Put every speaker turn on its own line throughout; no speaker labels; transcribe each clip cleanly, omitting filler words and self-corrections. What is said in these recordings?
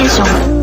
ーション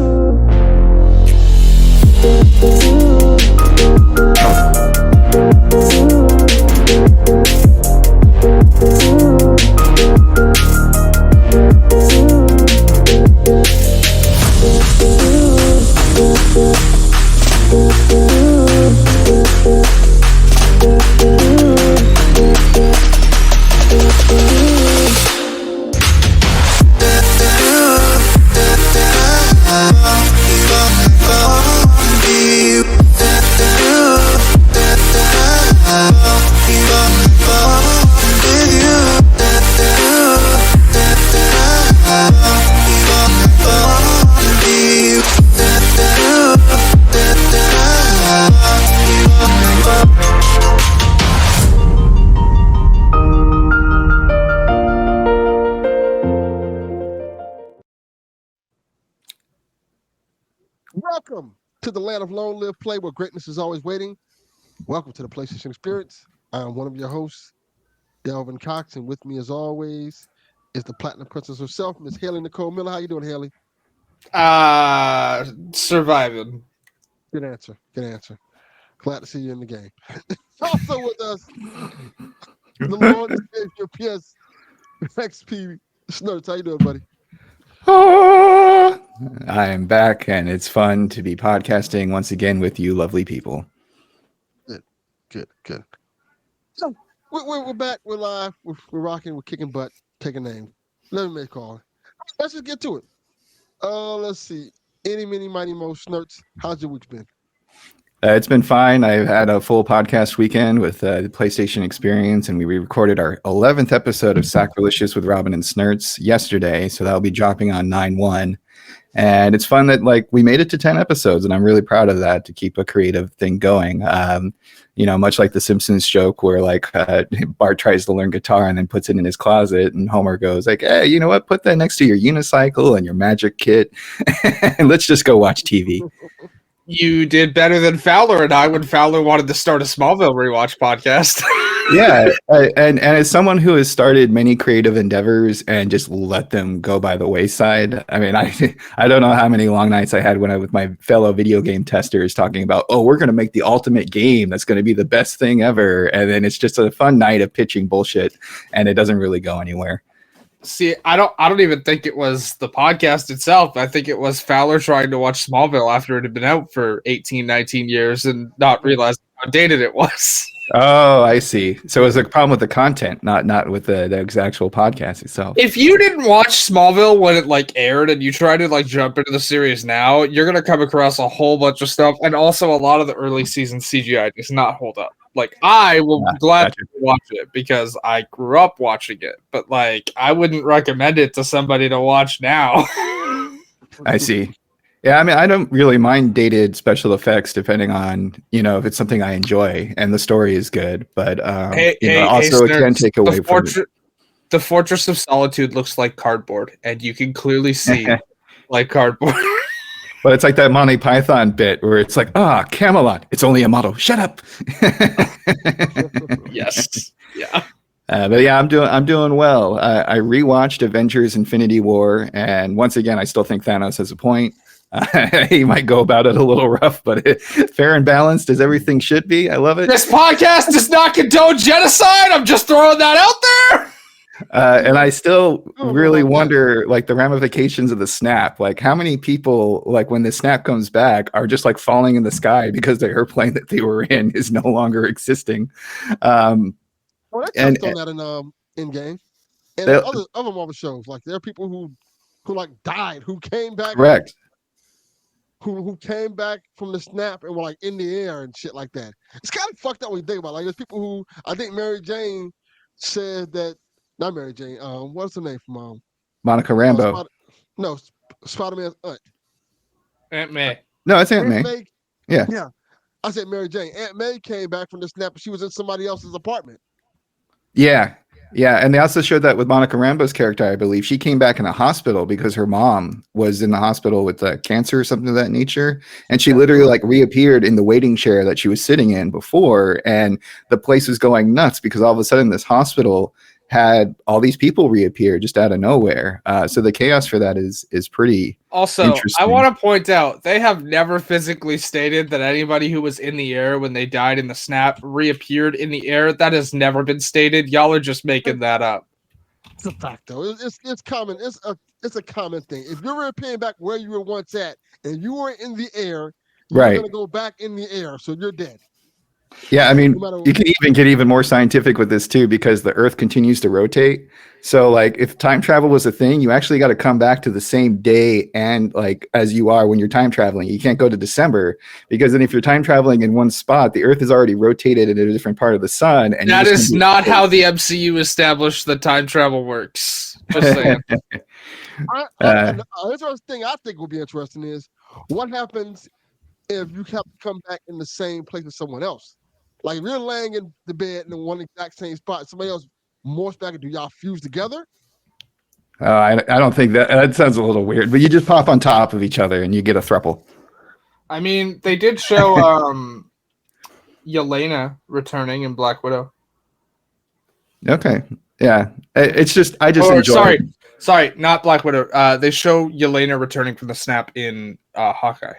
Welcome to the land of long live play where greatness is always waiting. Welcome to the PlayStation Experience. I'm one of your hosts, Delvin Cox, and with me as always is the Platinum Princess herself, Miss Hayley Nicole Miller. How you doing, Hayley?
Surviving.
Good answer. Glad to see you in the game. Also with us, the Lord and Savior PS XP Snerts. How you doing, buddy?
I am back, and it's fun to be podcasting once again with you lovely people.
Good. So, we're back. We're live. We're rocking. We're kicking butt. Taking names. Let me make a call. Let's just get to it. Let's see. Any, mini, mighty, mo, Snerts. How's your week been?
It's been fine. I've had a full podcast weekend with the PlayStation Experience, and we recorded our 11th episode of Sacrilegious with Robin and Snerts yesterday, so that'll be dropping on 9/1. And it's fun that we made it to 10 episodes, and I'm really proud of that to keep a creative thing going. Much like the Simpsons joke where Bart tries to learn guitar and then puts it in his closet, and Homer goes hey, you know what? Put that next to your unicycle and your magic kit, and let's just go watch TV.
You did better than Fowler and I when Fowler wanted to start a Smallville rewatch podcast.
Yeah, and as someone who has started many creative endeavors and just let them go by the wayside, I mean, I don't know how many long nights I had when I with my fellow video game testers talking about, we're going to make the ultimate game that's going to be the best thing ever, and then it's just a fun night of pitching bullshit, and it doesn't really go anywhere.
See, I don't even think it was the podcast itself. I think it was Fowler trying to watch Smallville after it had been out for 18, 19 years and not realizing how dated it was.
Oh, I see. So it was a problem with the content, not with the actual podcast itself.
If you didn't watch Smallville when it aired and you try to jump into the series now, you're gonna come across a whole bunch of stuff, and also a lot of the early season CGI does not hold up. I will gladly watch it because I grew up watching it, but I wouldn't recommend it to somebody to watch now.
I see. Yeah, I mean, I don't really mind dated special effects depending on, if it's something I enjoy and the story is good, but it can take away from it.
The Fortress of Solitude looks like cardboard, and you can clearly see cardboard.
But it's like that Monty Python bit where it's Camelot, it's only a model. Shut up.
Yes. Yeah.
But yeah, I'm doing well. I rewatched Avengers: Infinity War, and once again, I still think Thanos has a point. He might go about it a little rough, but fair and balanced as everything should be. I love it.
This podcast does not condone genocide. I'm just throwing that out there.
And I still really wonder, the ramifications of the snap. How many people, when the snap comes back, are just falling in the sky because the airplane that they were in is no longer existing.
They touched on that in game, and other Marvel shows. There are people who died, who came back.
Correct.
Who came back from the snap and were in the air and shit like that. It's kind of fucked up when you think about it. There's people who, I think Mary Jane said that. Not Mary Jane. What's her name from
Monica Rambeau.
Spider-Man's aunt.
Aunt May.
No, it's Aunt May. Yeah.
Yeah. I said Mary Jane. Aunt May came back from the snap, but she was in somebody else's apartment.
Yeah. Yeah, and they also showed that with Monica Rambeau's character, I believe. She came back in a hospital because her mom was in the hospital with cancer or something of that nature. And she literally reappeared in the waiting chair that she was sitting in before. And the place was going nuts because all of a sudden this hospital had all these people reappear just out of nowhere. So the chaos for that is pretty
Also,
interesting.
I want to point out they have never physically stated that anybody who was in the air when they died in the snap reappeared in the air. That has never been stated. Y'all are just making that up.
It's a fact, though. It's common. It's a common thing. If you're reappearing back where you were once at, and you were in the air, you're
Right.
gonna go back in the air, so you're dead.
Yeah, I mean,
No matter
you can even get even more scientific with this too, because the Earth continues to rotate. So, like, if time travel was a thing, you actually got to come back to the same day and like as you are when you're time traveling. You can't go to December because then if you're time traveling in one spot, the Earth is already rotated in a different part of the sun. And
That is not how the MCU established that time travel works. Just saying.
An interesting thing I think will be interesting is what happens if you have to come back in the same place as someone else. Like if you're laying in the bed in the one exact same spot, somebody else morphs back, do y'all fuse together?
I don't think that sounds a little weird, but you just pop on top of each other and you get a throuple.
I mean, they did show Yelena returning in Black Widow.
Okay, yeah, it's just I just enjoy.
Sorry, not Black Widow. They show Yelena returning from the snap in Hawkeye.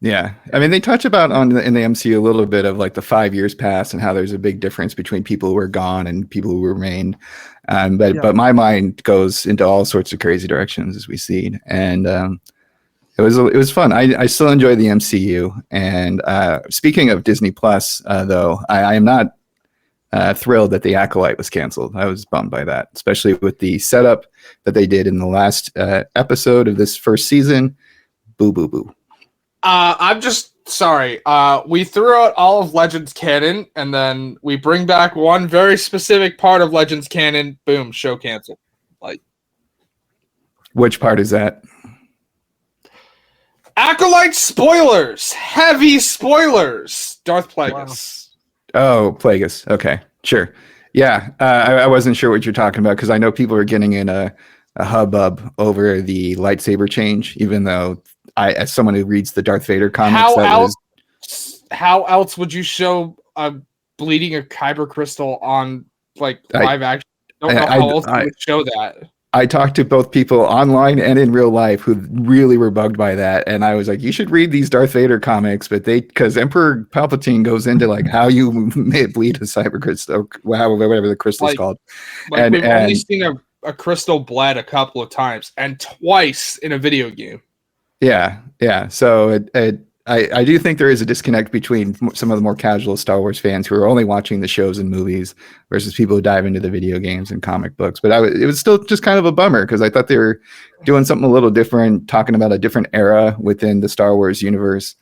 Yeah, I mean, they touch about in the MCU a little bit of like the 5 years past and how there's a big difference between people who are gone and people who remain. But my mind goes into all sorts of crazy directions as we see, and it was fun. I still enjoy the MCU. And speaking of Disney Plus, though, I am not thrilled that The Acolyte was canceled. I was bummed by that, especially with the setup that they did in the last episode of this first season. Boo, boo, boo.
I'm just sorry. We threw out all of Legends canon, and then we bring back one very specific part of Legends canon. Boom, show canceled. Like,
which part is that?
Acolyte spoilers, heavy spoilers. Darth Plagueis.
Wow. Oh, Plagueis. Okay, sure. Yeah, I wasn't sure what you're talking about because I know people are getting in a hubbub over the lightsaber change, even though as someone who reads the Darth Vader comics,
how else would you show a bleeding a kyber crystal on like live action? I don't know how else you would show that.
I talked to both people online and in real life who really were bugged by that, and I was like, "You should read these Darth Vader comics," but because Emperor Palpatine goes into like how you may bleed a cyber crystal, whatever the crystal's called.
Like we've only seen a crystal bled a couple of times, and twice in a video game.
Yeah. So I do think there is a disconnect between some of the more casual Star Wars fans who are only watching the shows and movies versus people who dive into the video games and comic books. But it was still just kind of a bummer because I thought they were doing something a little different, talking about a different era within the Star Wars universe.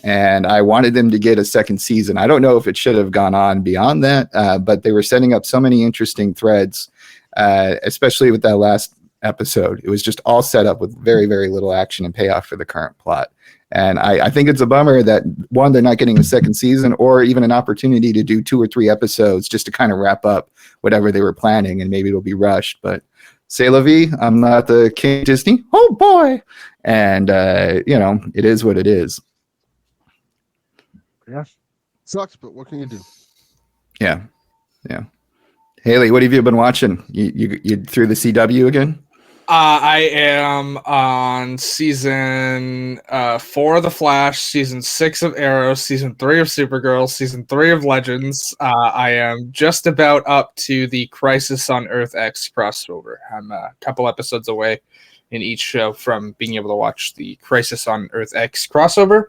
And I wanted them to get a second season. I don't know if it should have gone on beyond that, but they were setting up so many interesting threads, especially with that last episode. It was just all set up with very, very little action and payoff for the current plot. And I think it's a bummer that, one, they're not getting a second season or even an opportunity to do 2 or 3 episodes just to kind of wrap up whatever they were planning, and maybe it'll be rushed. But c'est la vie. I'm not the king of Disney. Oh, boy. And, it is what it is.
Yeah. Sucks, but what can you do?
Yeah. Haley, what have you been watching? You through the CW again?
I am on season 4 of The Flash, season 6 of Arrow, season 3 of Supergirl, season 3 of Legends. I am just about up to the Crisis on Earth X crossover. I'm a couple episodes away in each show from being able to watch the Crisis on Earth X crossover.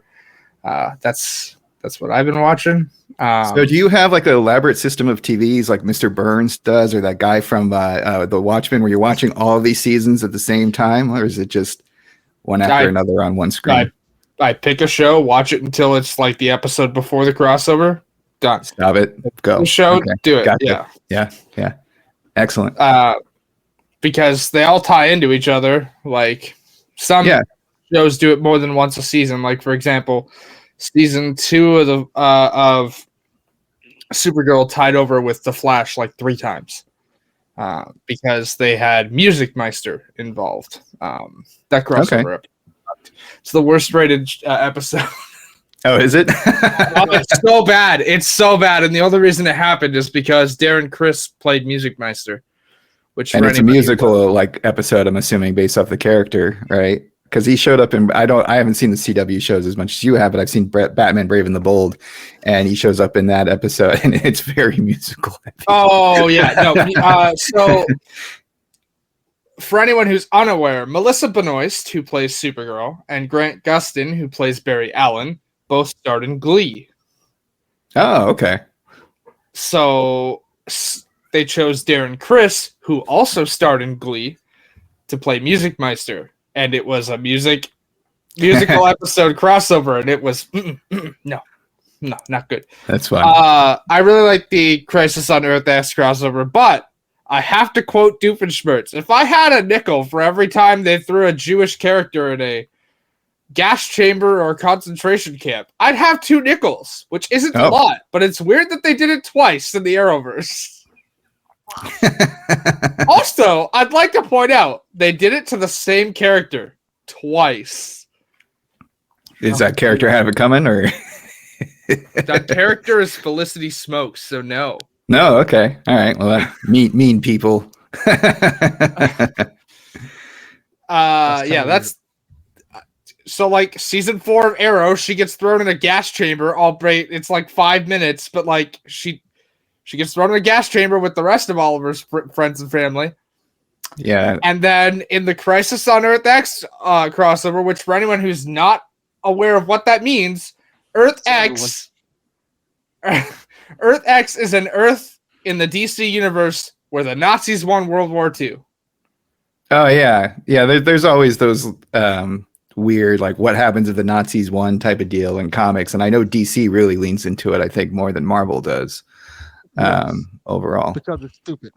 That's what I've been watching.
So do you have like an elaborate system of TVs like Mr. Burns does, or that guy from The Watchmen, where you're watching all of these seasons at the same time, or is it just one after another on one screen?
I pick a show, watch it until it's like the episode before the crossover. Done.
Stop it. Go.
The show, okay. Do it.
Gotcha. Yeah. Excellent.
Because they all tie into each other. Like some shows do it more than once a season. Like, for example, season 2 of Supergirl tied over with The Flash like 3 times because they had Music Meister involved. That crossover episode. It's the worst rated episode.
Oh, is it?
Oh, it's so bad. It's so bad. And the only reason it happened is because Darren Criss played Music Meister. Which
And it's a musical like episode, I'm assuming, based off the character, right? Because he showed up in I haven't seen the CW shows as much as you have, but I've seen Batman Brave and the Bold, and he shows up in that episode, and it's very musical.
Oh yeah, no. So for anyone who's unaware, Melissa Benoist, who plays Supergirl, and Grant Gustin, who plays Barry Allen, both starred in Glee.
Oh, okay.
So they chose Darren Criss, who also starred in Glee, to play Music Meister, and it was a musical episode crossover, and it was no, not good.
That's fine.
I really like the Crisis on Earth X crossover, but I have to quote Doofenshmirtz. If I had a nickel for every time they threw a Jewish character in a gas chamber or concentration camp, I'd have 2 nickels, which isn't a lot, but it's weird that they did it twice in the Arrowverse. Also, I'd like to point out they did it to the same character twice.
Is that character have it coming, or
that character is Felicity Smokes? So no.
No. Okay. All right. Well, mean people.
That's so like season 4 of Arrow. She gets thrown in a gas chamber. All great. It's like 5 minutes, but like she gets thrown in a gas chamber with the rest of Oliver's friends and family.
Yeah.
And then in the Crisis on Earth X crossover, which for anyone who's not aware of what that means, Earth X is an Earth in the DC universe where the Nazis won World War II.
Oh yeah. There's always those weird, like, what happens if the Nazis won type of deal in comics, and I know DC really leans into it. I think more than Marvel does. Overall,
because it's stupid.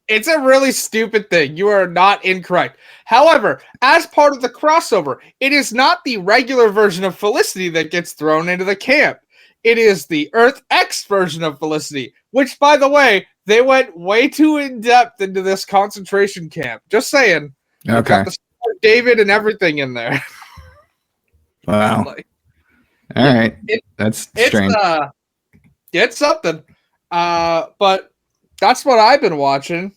It's a really stupid thing. You are not incorrect. However, as part of the crossover, it is not the regular version of Felicity that gets thrown into the camp. It is the Earth X version of Felicity, which, by the way, they went way too in depth into this concentration camp. Just saying.
Okay.
David and everything in there.
Wow. All right. That's strange.
It's something. But that's what I've been watching.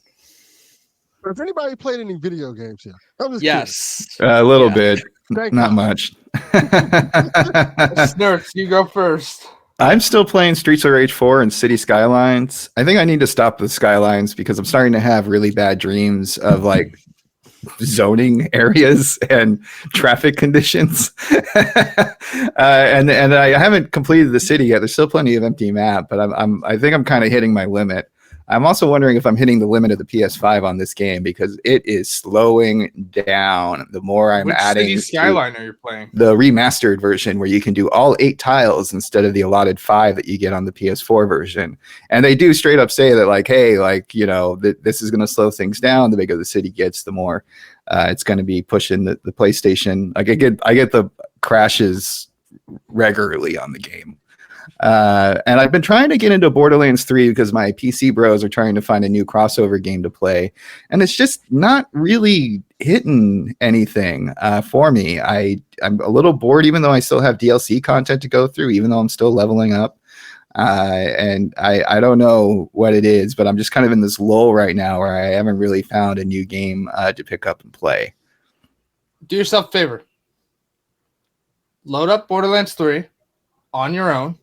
Has anybody played any video games here?
Yes.
A little bit. Not much.
Snerts, you go first.
I'm still playing Streets of Rage 4 and City Skylines. I think I need to stop the Skylines because I'm starting to have really bad dreams of like zoning areas and traffic conditions. and I haven't completed the city yet. There's still plenty of empty map, but I think I'm kind of hitting my limit. I'm also wondering if I'm hitting the limit of the PS5 on this game because it is slowing down the more I'm adding.
City Skyline are you playing?
The remastered version where you can do all 8 tiles instead of the allotted 5 that you get on the PS4 version. And they do straight up say that, like, hey, like, you know, this is going to slow things down. The bigger the city gets, the more it's going to be pushing the PlayStation. Like, I get the crashes regularly on the game. And I've been trying to get into Borderlands 3 because my PC bros are trying to find a new crossover game to play, and it's just not really hitting anything for me. I'm a little bored, even though I still have DLC content to go through, even though I'm still leveling up. And I don't know what it is, but I'm just kind of in this lull right now where I haven't really found a new game to pick up and play.
Do yourself a favor. Load up Borderlands 3 on your own.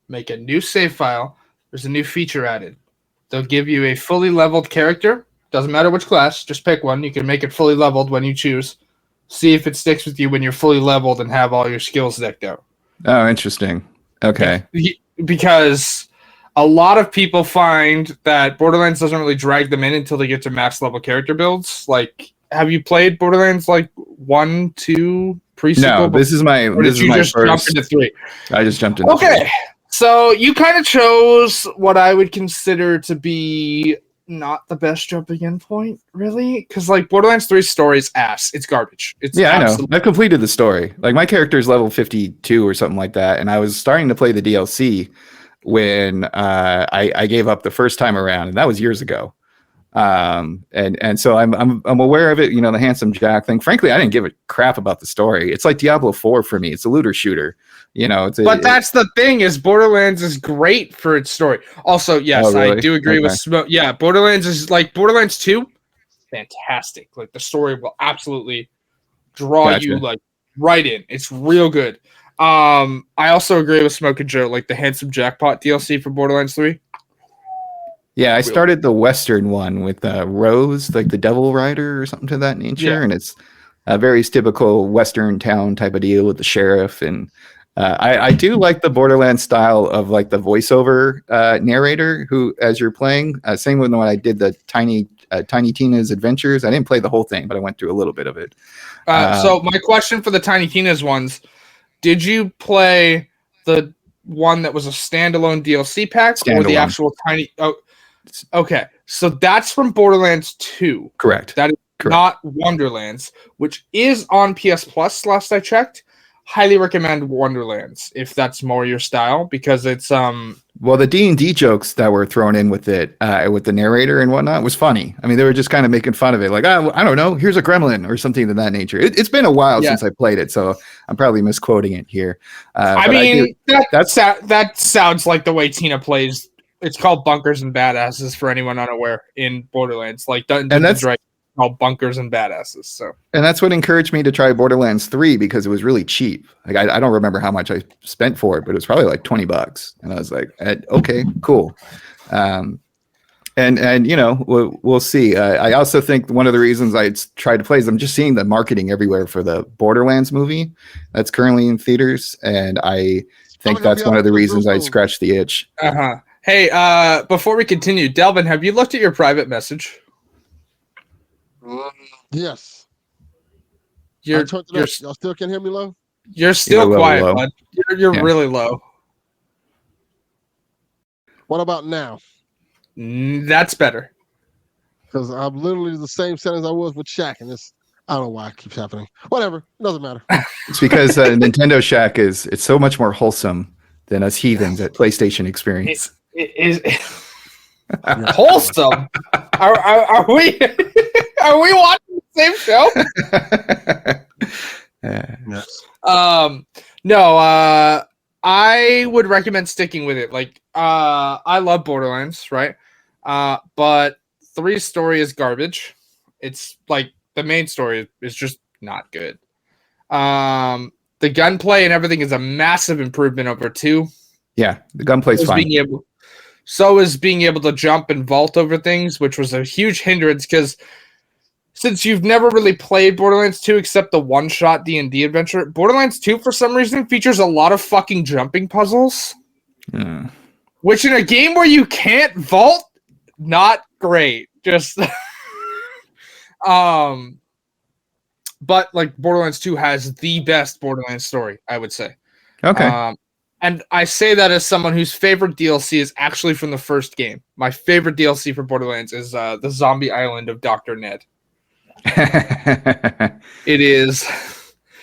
Make a new save file. There's a new feature added. They'll give you a fully leveled character. Doesn't matter which class. Just pick one. You can make it fully leveled when you choose. See if it sticks with you when you're fully leveled and have all your skills decked out.
Oh, interesting. Okay.
Because a lot of people find that Borderlands doesn't really drag them in until they get to max level character builds. Like, have you played Borderlands like 1, 2 pre-sequel?
No, this is my
just
first.
Jump into 3?
I just jumped into
Okay.
3.
So you kind of chose what I would consider to be not the best jumping in point, really, because like Borderlands 3 story is ass. It's garbage.
I know. I've completed the story. Like, my character is level 52 or something like that, and I was starting to play the DLC when I gave up the first time around, and that was years ago. And so I'm aware of it. You know, the Handsome Jack thing. Frankly, I didn't give a crap about the story. It's like Diablo 4 for me. It's a looter shooter. You know,
but that's the thing is Borderlands is great for its story. Also, yes,
Oh, really?
I do agree with
Okay.
Smoke. Yeah, Borderlands is like Borderlands 2, fantastic. Like the story will absolutely draw you
Gotcha.
like right in. It's real good. I also agree with Smoke and Joe, like the Handsome Jackpot DLC for Borderlands 3.
Yeah, I started the Western one with Rose, like the Devil Rider or something to that nature,
Yeah.
and it's a very typical Western town type of deal with the sheriff. And I do like the Borderlands style of like the voiceover narrator who, as you're playing, same with when I did the Tiny Tina's Adventures. I didn't play the whole thing, but I went through a little bit of it.
So my question for the Tiny Tina's ones, did you play the one that was a standalone DLC pack or the
Standalone.
actual Tiny? Oh, okay. So that's from Borderlands 2.
Correct.
That is
Correct.
not Wonderlands, which is on PS Plus last I checked. Highly recommend Wonderlands if that's more your style because it's
Well, the D&D jokes that were thrown in with it, with the narrator and whatnot, was funny. I mean, they were just kind of making fun of it, like, oh, I don't know, here's a gremlin or something of that nature. It's been a while since I played it, so I'm probably misquoting it here.
I mean, that sounds like the way Tina plays. It's called Bunkers and Badasses for anyone unaware in Borderlands. Like Dungeons and Dragons called Bunkers and Badasses. So, and
that's what encouraged me to try Borderlands 3 because it was really cheap. Like I don't remember how much I spent for it, but it was probably like $20, and I was like, okay, cool. And you know, we'll see. I also think one of the reasons I tried to play is I'm just seeing the marketing everywhere for the Borderlands movie that's currently in theaters, and I think that's one of the reasons I scratched the itch.
Hey, before we continue, Delvin, have you looked at your private message?
Yes.
Y'all
still can't hear me low?
You're still quiet,
low.
bud. You're really low.
What about now?
That's better.
Because I'm literally the same settings I was with Shaq, and I don't know why it keeps happening. Whatever, it doesn't matter.
It's because Nintendo Shack it's so much more wholesome than us heathens at PlayStation Experience.
It is wholesome. Are we watching the same show?
Yes.
No. I would recommend sticking with it. Like, I love Borderlands, right? But 3's story is garbage. It's like the main story is just not good. The gunplay and everything is a massive improvement over 2.
Yeah, the gunplay's fine.
So is being able to jump and vault over things, which was a huge hindrance because since you've never really played Borderlands 2 except the one-shot D&D adventure, Borderlands 2 for some reason features a lot of fucking jumping puzzles. Which in a game where you can't vault, not great. Just but like Borderlands 2 has the best Borderlands story, I would say.
Okay.
And I say that as someone whose favorite DLC is actually from the first game. My favorite DLC for Borderlands is the Zombie Island of Dr. Ned. It is.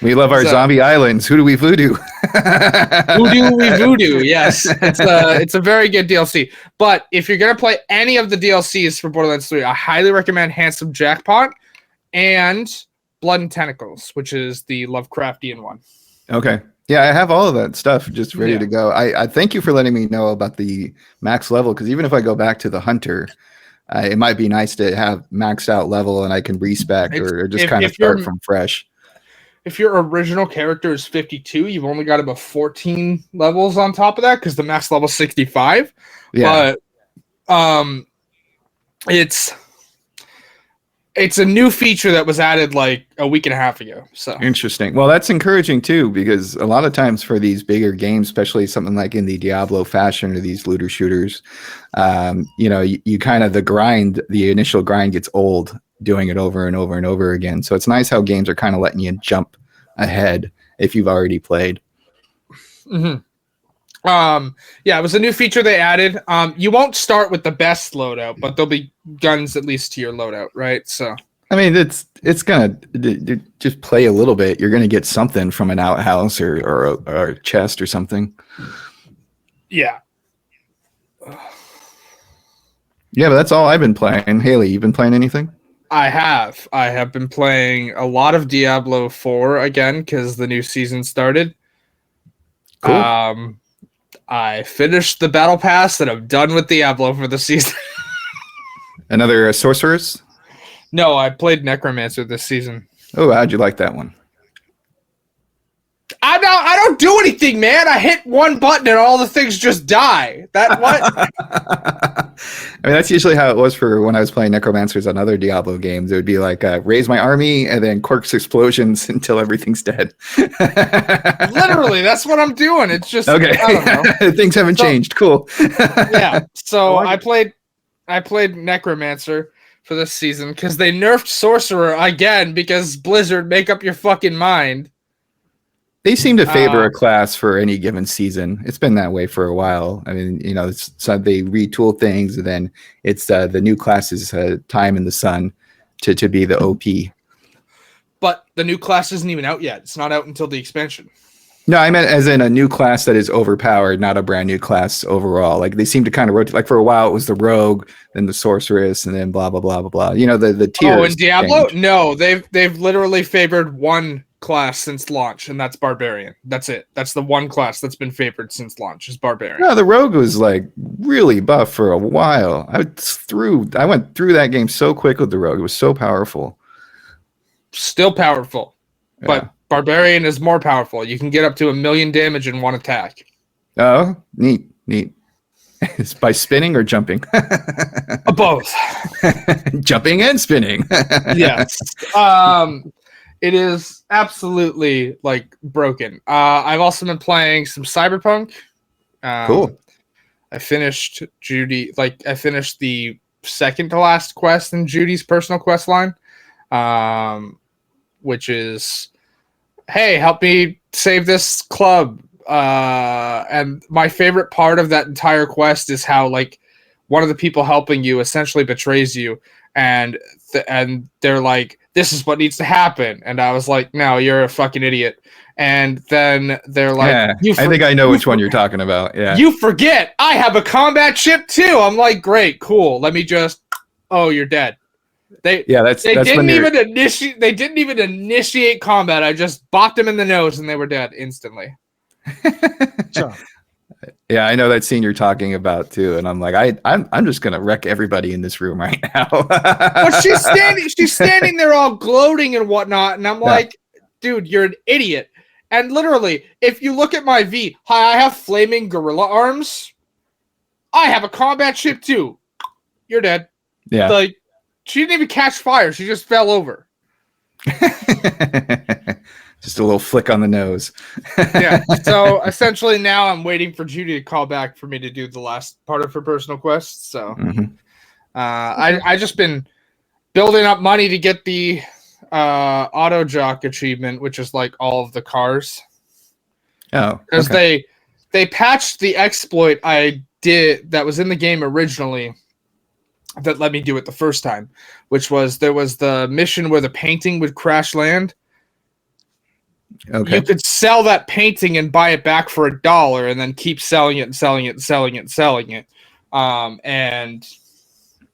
We love our zombie islands. Who do we voodoo?
Who do we voodoo? Yes. It's a very good DLC. But if you're going to play any of the DLCs for Borderlands 3, I highly recommend Handsome Jackpot and Blood and Tentacles, which is the Lovecraftian one.
Okay. Yeah, I have all of that stuff just ready to go. I thank you for letting me know about the max level, because even if I go back to the Hunter, it might be nice to have maxed out level and I can respec or just kind of start from fresh.
If your original character is 52, you've only got about 14 levels on top of that because the max level is 65.
Yeah.
But it's a new feature that was added like a week and a half ago. So
interesting. Well, that's encouraging too, because a lot of times for these bigger games, especially something like in the Diablo fashion or these looter shooters, you kind of the initial grind gets old doing it over and over and over again. So it's nice how games are kind of letting you jump ahead if you've already played.
Mm-hmm. It was a new feature they added. You won't start with the best loadout, but there'll be guns at least to your loadout, right? So
I mean, it's gonna just play a little bit. You're gonna get something from an outhouse or a chest or something.
Yeah.
Yeah, but that's all I've been playing. Haley, you been playing anything?
I have. I have been playing a lot of Diablo 4 again because the new season started.
Cool.
I finished the battle pass and I'm done with Diablo for the season.
Another sorceress?
No, I played Necromancer this season.
Oh, how'd you like that one?
I don't do anything, man. I hit one button and all the things just die. That what?
I mean, that's usually how it was for when I was playing Necromancers on other Diablo games. It would be like raise my army and then Quirk's explosions until everything's dead.
Literally, that's what I'm doing. It's just
okay.
I don't know.
Things haven't changed. Cool.
Yeah. So
I like
I played Necromancer for this season because they nerfed Sorcerer again because Blizzard, make up your fucking mind.
They seem to favor a class for any given season. It's been that way for a while. I mean, you know, so they retool things, and then it's the new class's time in the sun to be the OP.
But the new class isn't even out yet. It's not out until the expansion.
No, I meant as in a new class that is overpowered, not a brand new class overall. Like they seem to kind of rotate. Like for a while, it was the rogue, then the sorceress, and then blah blah blah blah blah. You know, the tiers.
Oh, in Diablo,
change.
no, they've literally favored one class since launch, and that's Barbarian. That's it. That's the one class that's been favored since launch is Barbarian.
No, the rogue was like really buff for a while. I went through that game so quick with the rogue. It was so powerful.
Still powerful, but Barbarian is more powerful. You can get up to 1,000,000 damage in one attack.
Oh, neat. It's by spinning or jumping?
Both.
Jumping and spinning.
Yes. It is absolutely like broken. I've also been playing some Cyberpunk.
Cool.
I finished Judy. Like I finished the second to last quest in Judy's personal quest line, which is, hey, help me save this club. And my favorite part of that entire quest is how like one of the people helping you essentially betrays you, and they're like, this is what needs to happen. And I was like, no, you're a fucking idiot. And then they're like,
I think I know which one you're talking about. Yeah.
You forget, I have a combat ship too. I'm like, great, cool. Let me just, oh, you're dead. They didn't even initiate combat. I just bopped them in the nose and they were dead instantly.
Sure.
Yeah, I know that scene you're talking about too, and I'm like, I'm just gonna wreck everybody in this room right now.
But she's standing there all gloating and whatnot, and I'm like, dude, you're an idiot. And literally, if you look at my V, hi, I have flaming gorilla arms. I have a combat ship too. You're dead.
Yeah.
Like, she didn't even catch fire. She just fell over.
Just a little flick on the nose.
Yeah. So essentially now I'm waiting for Judy to call back for me to do the last part of her personal quest. So I just been building up money to get the auto jock achievement, which is like all of the cars.
Oh,
because they patched the exploit I did that was in the game originally that let me do it the first time, which was there was the mission where the painting would crash land.
Okay.
You could sell that painting and buy it back for $1 and then keep selling it and selling it and selling it and selling it. And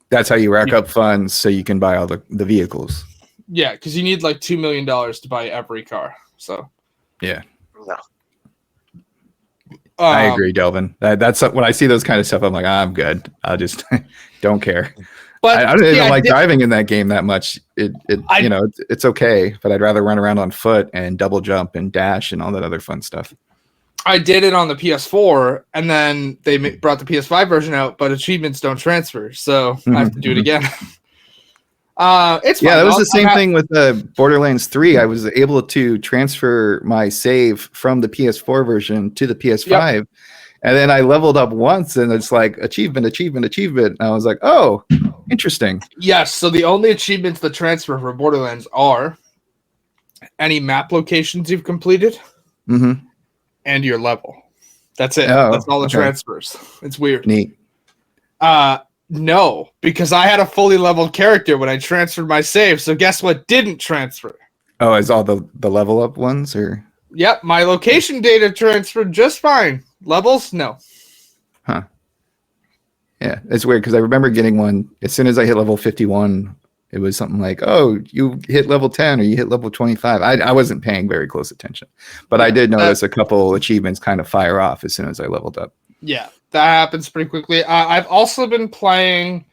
that's how you rack up funds so you can buy all the vehicles.
Yeah, because you need like $2 million to buy every car. So
yeah.
No.
I agree, Delvin. That's when I see those kind of stuff, I'm like, I'm good. I just don't care.
But
I don't even like driving in that game that much. It's okay, but I'd rather run around on foot and double jump and dash and all that other fun stuff.
I did it on the PS4, and then they brought the PS5 version out, but achievements don't transfer, so I have to do it again. It's fine.
That was the same thing with Borderlands 3. I was able to transfer my save from the PS4 version to the PS5. Yep. And then I leveled up once, and it's like achievement. And I was like, oh, interesting.
Yes. So the only achievements that transfer for Borderlands are any map locations you've completed and your level. That's it.
Oh,
that's all the transfers. It's weird.
Neat.
No, because I had a fully leveled character when I transferred my save. So guess what didn't transfer?
Oh, is all the level up ones or?
Yep, my location data transferred just fine. Levels, no.
Huh. Yeah, it's weird because I remember getting one as soon as I hit level 51. It was something like, "Oh, you hit level 10 or you hit level 25." I wasn't paying very close attention, but I did notice a couple achievements kind of fire off as soon as I leveled up.
Yeah, that happens pretty quickly. I've also been playing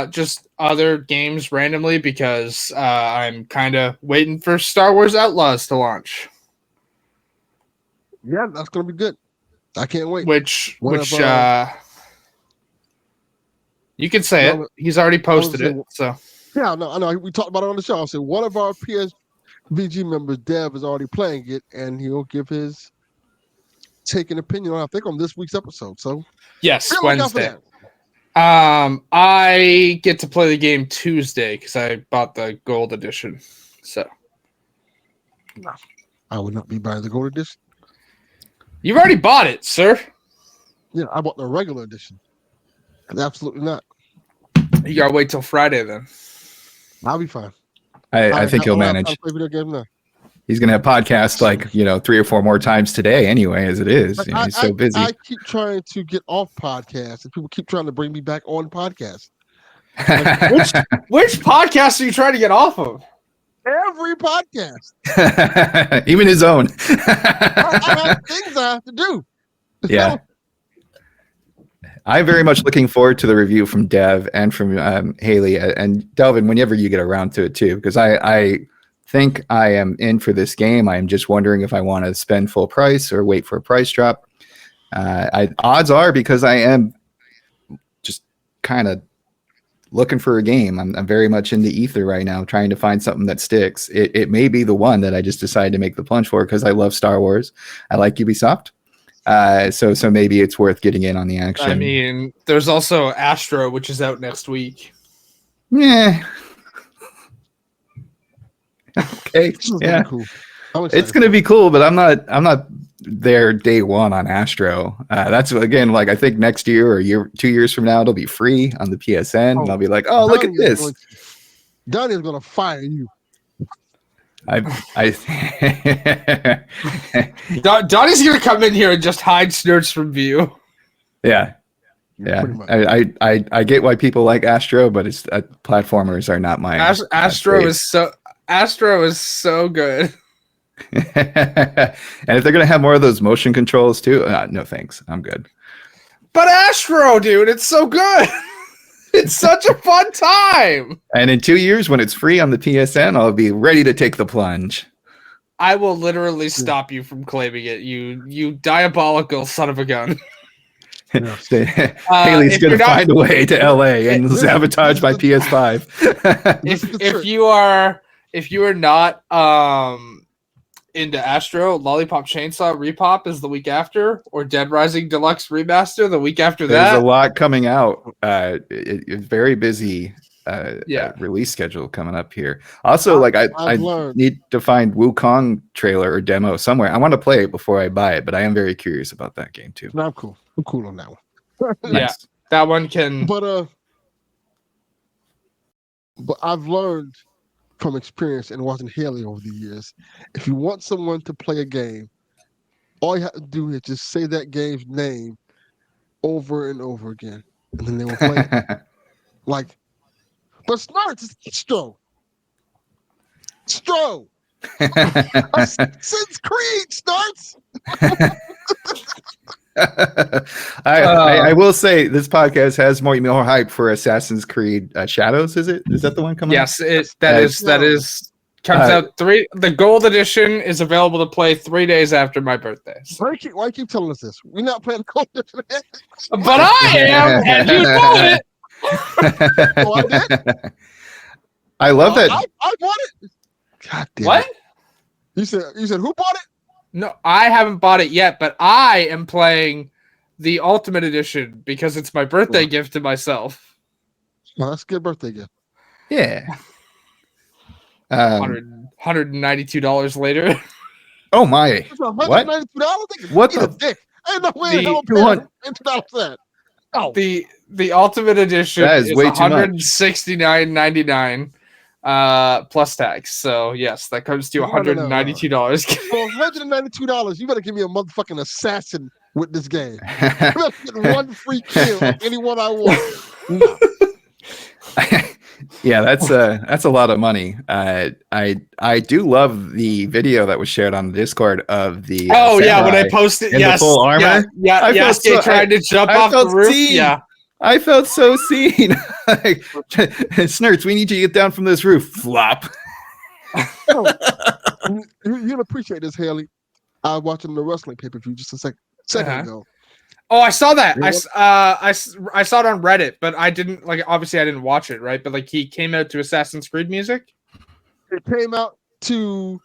just other games randomly because I'm kind of waiting for Star Wars Outlaws to launch.
Yeah, that's gonna be good. I can't wait.
Which
you
can say it. He's already posted it. So
yeah, no, I know. We talked about it on the show. I said one of our PSVG members, Dev, is already playing it, and he'll give his take an opinion on, I think, on this week's episode. So
yes, Wednesday. I get to play the game Tuesday because I bought the gold edition. So
no, I would not be buying the gold edition.
You've already bought it, sir.
Yeah, I bought the regular edition. Absolutely not.
You gotta wait till Friday then.
I'll be fine.
I think he'll manage. He's gonna have podcasts like 3 or 4 more times today anday, as it is. He's so busy.
I keep trying to get off podcasts, and people keep trying to bring me back on podcasts.
Which podcast are you trying to get off of?
Every podcast.
Even his own.
I have things I have to do.
Yeah. I'm very much looking forward to the review from Dev and from Hayley and Delvin whenever you get around to it too, because I think I am in for this game. I am just wondering if I want to spend full price or wait for a price drop. Odds are, because I am just kind of looking for a game. I'm very much in the ether right now, trying to find something that sticks. It may be the one that I just decided to make the plunge for because I love Star Wars. I like Ubisoft. So maybe it's worth getting in on the action.
I mean, there's also Astro, which is out next week.
Yeah. Okay. Yeah.
Cool.
It's gonna be cool, but I'm not there day one on Astro. That's again, like I think next year or 2 years from now, it'll be free on the PSN, and I'll be like, oh, look at this.
Donnie's gonna fire you.
Donnie's gonna come in here and just hide Snerts from view.
Yeah. I get why people like Astro, but it's platformers are not my
Astro is so good.
And if they're gonna have more of those motion controls too, no thanks, I'm good.
But Astro, dude, it's so good. It's such a fun time.
And in 2 years, when it's free on the PSN, I'll be ready to take the plunge.
I will literally stop you from claiming it. You diabolical son of a gun.
Haley's gonna find a way to LA and sabotage my PS5.
If you are not into Astro, Lollipop Chainsaw Repop is the week after, or Dead Rising Deluxe Remaster the week after that.
There's a lot coming out. It's very busy release schedule coming up here. Also, I need to find Wukong trailer or demo somewhere. I want to play it before I buy it, but I am very curious about that game too.
No, I'm cool. I'm cool on that one.
Yeah, that one can.
But I've learned from experience and watching Hayley over the years, if you want someone to play a game, all you have to do is just say that game's name over and over again, and then they will play it. But Snerts is Stro. Assassin's Creed, Snerts.
I will say this podcast has more hype for Assassin's Creed Shadows. Is that the one coming?
Yes, that is comes out the gold edition is available to play 3 days after my birthday.
Why you keep telling us this? We're not playing the gold edition.
But I am, and you know it.
Oh, I did?
I love that.
I bought it. God damn.
What?
You said who bought it?
No, I haven't bought it yet, but I am playing the Ultimate Edition because it's my birthday gift to myself.
Well, that's a good birthday gift.
Yeah.
$192 later.
Oh my!
What?
What the
dick? Ain't no way $200. Oh.
The Ultimate Edition is
way too much.
$169.99 plus tax. So yes, that comes to $192.
For $192, you better give me a motherfucking assassin with this game. I'm not getting one free kill on anyone I want. No.
Yeah, that's a lot of money. I do love the video that was shared on the Discord of the
when
samurai
I posted
in the full armor.
I felt so, tried to jump off the roof.
Seen.
Yeah,
I felt so seen. Like, Snerts, we need you to get down from this roof. Flop.
You'll appreciate this, Hayley. I was watching the wrestling pay-per-view just a second ago.
Oh, I saw that. I saw it on Reddit, but I didn't obviously I didn't watch it, right? But like he came out to Assassin's Creed music.
It came out to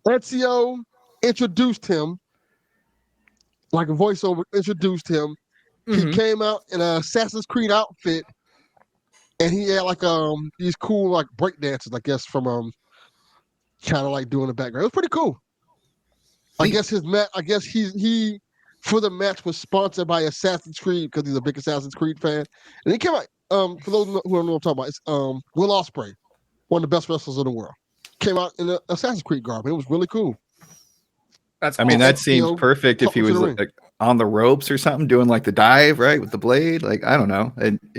Ezio introduced him, like a voiceover introduced him.
Mm-hmm.
He came out in an Assassin's Creed outfit, and he had like these cool like break dances, I guess, from kind of like doing the background. It was pretty cool. I guess he for the match was sponsored by Assassin's Creed because he's a big Assassin's Creed fan. And he came out, for those who don't know what I'm talking about, it's Will Ospreay, one of the best wrestlers in the world. Came out in the Assassin's Creed garb. It was really cool.
I mean, that seems perfect if he was like on the ropes or something, doing like the dive, right, with the blade. Like, I don't know.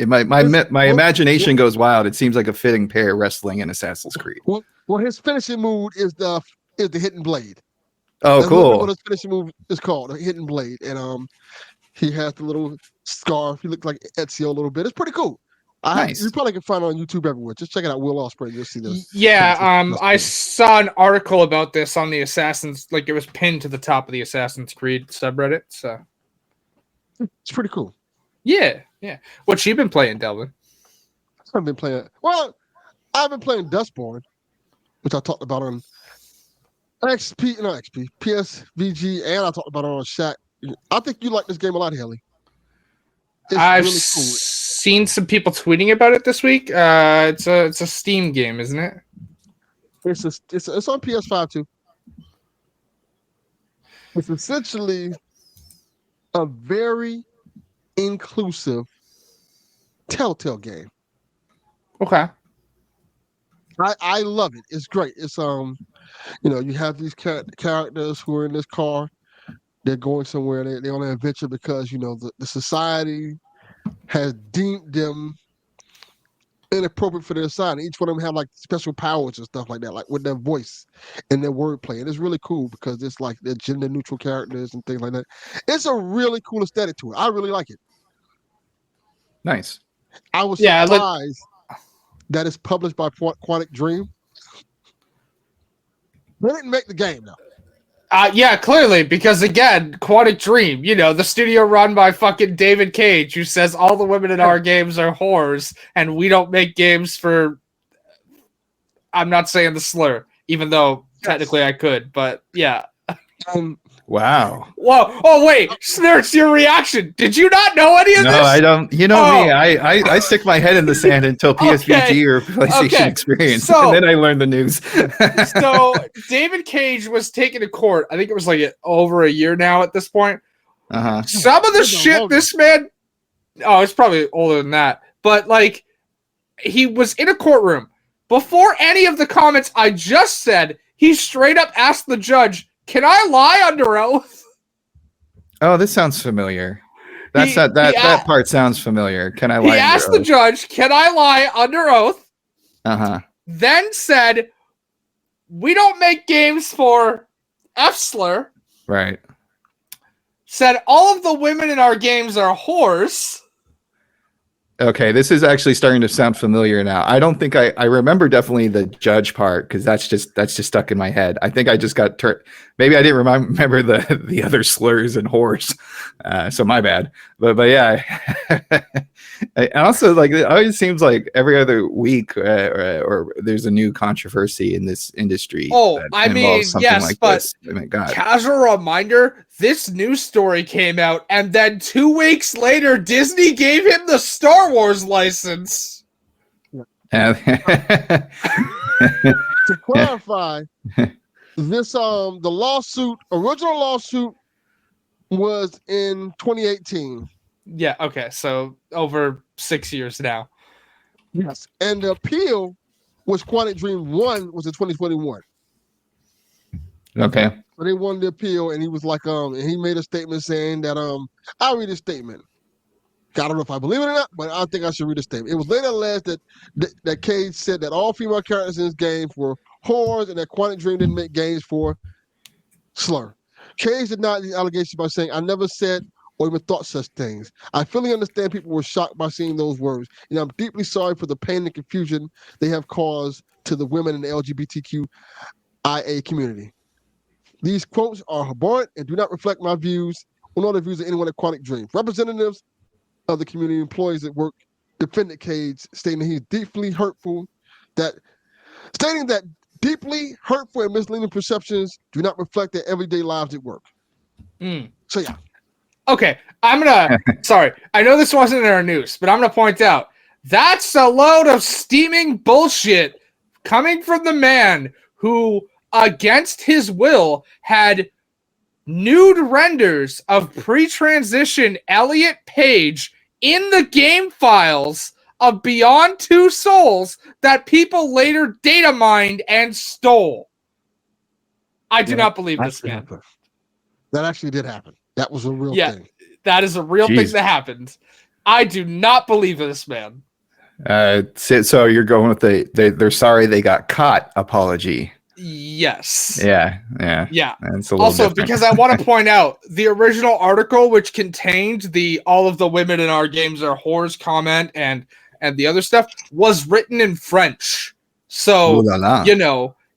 My imagination goes wild. It seems like a fitting pair, wrestling in Assassin's Creed.
Well, his finishing move is the hidden blade.
Oh,
That's
cool.
what his finishing move is called, a hidden blade. And he has the little scarf. He looks like Ezio a little bit. It's pretty cool.
Nice.
You probably can find it on YouTube everywhere. Just check it out, Will Ospreay. You'll see this.
Yeah, I saw an article about this on the Assassin's, like it was pinned to the top of the Assassin's Creed subreddit. So
it's pretty cool.
Yeah. What you been playing, Delvin?
I've been playing. Well, I've been playing Dustborn, which I talked about on PSVG, and I talked about it on Shaq. I think you like this game a lot, Hayley.
I've really cool. Seen some people tweeting about it this week. It's a Steam game, isn't it?
It's on PS5 too. It's essentially a very inclusive Telltale game.
Okay.
I love it. It's great. It's you have these characters who are in this car. They're going somewhere. They're on an adventure because the society has deemed them inappropriate for their side. Each one of them have like special powers and stuff like that, like with their voice and their wordplay. And it's really cool because it's like they're gender neutral characters and things like that. It's a really cool aesthetic to it. I really like it.
Nice.
I was surprised that it's published by Quantic Dream. They didn't make the game though.
Yeah, clearly, because again, Quantic Dream, the studio run by fucking David Cage, who says all the women in our games are whores, and we don't make games for. I'm not saying the slur, even though technically I could, but yeah.
Wow.
Whoa! Oh wait, Snerts, your reaction? Did you not know any of this?
No, I don't. You know me. I stick my head in the sand until PSVG or PlayStation Experience, and then I learn the news.
So David Cage was taken to court. I think it was like over a year now at this point. Some of the shit this man. Oh, it's probably older than that. But like, he was in a courtroom before any of the comments I just said. He straight up asked the judge, "Can I lie under oath?"
Oh, this sounds familiar. That part sounds familiar. Can I lie?
He asked the judge, "Can I lie under oath?" Then said, "We don't make games for F-slur."
Right.
Said all of the women in our games are whores.
Okay, this is actually starting to sound familiar now. I don't think I remember definitely the judge part because that's just stuck in my head. I think I just got maybe I didn't remember the other slurs and whores, so my bad. But yeah, and also like it always seems like every other week or there's a new controversy in this industry.
Oh, I mean, yes,
like
but
this. Oh my God.
Casual reminder: this news story came out, and then 2 weeks later, Disney gave him the Star Wars license.
To clarify, this the original lawsuit was in 2018.
Yeah, okay, so over 6 years now.
Yes. And the appeal was Quantic Dream 1 was in 2021.
Okay.
So they won the appeal, and he was like, and he made a statement saying that, I'll read a statement. I don't know if I believe it or not, but I think I should read a statement. It was later alleged that Cage said that all female characters in his games were whores and that Quantic Dream didn't make games for slur. Cage denied the allegations by saying, I never said or even thought such things. I fully understand people were shocked by seeing those words, and I'm deeply sorry for the pain and confusion they have caused to the women in the LGBTQIA community. These quotes are abhorrent and do not reflect my views or the views of anyone at Quantic Dream. Representatives of the community employees at work defended Cage, stating that he's deeply hurtful, stating that deeply hurtful and misleading perceptions do not reflect their everyday lives at work. So yeah.
Okay, sorry, I know this wasn't in our news, but I'm gonna point out that's a load of steaming bullshit coming from the man who, against his will, had nude renders of pre-transition Elliot Page in the game files of Beyond Two Souls that people later data mined and stole. I do not believe this man.
That actually did happen. That was a real thing.
That is a real thing that happened. I do not believe this man.
So you're going with they're sorry they got caught apology.
Yes.
Yeah. It's a also different.
Because I want to point out the original article, which contained all of the women in our games are whores comment and the other stuff, was written in French. So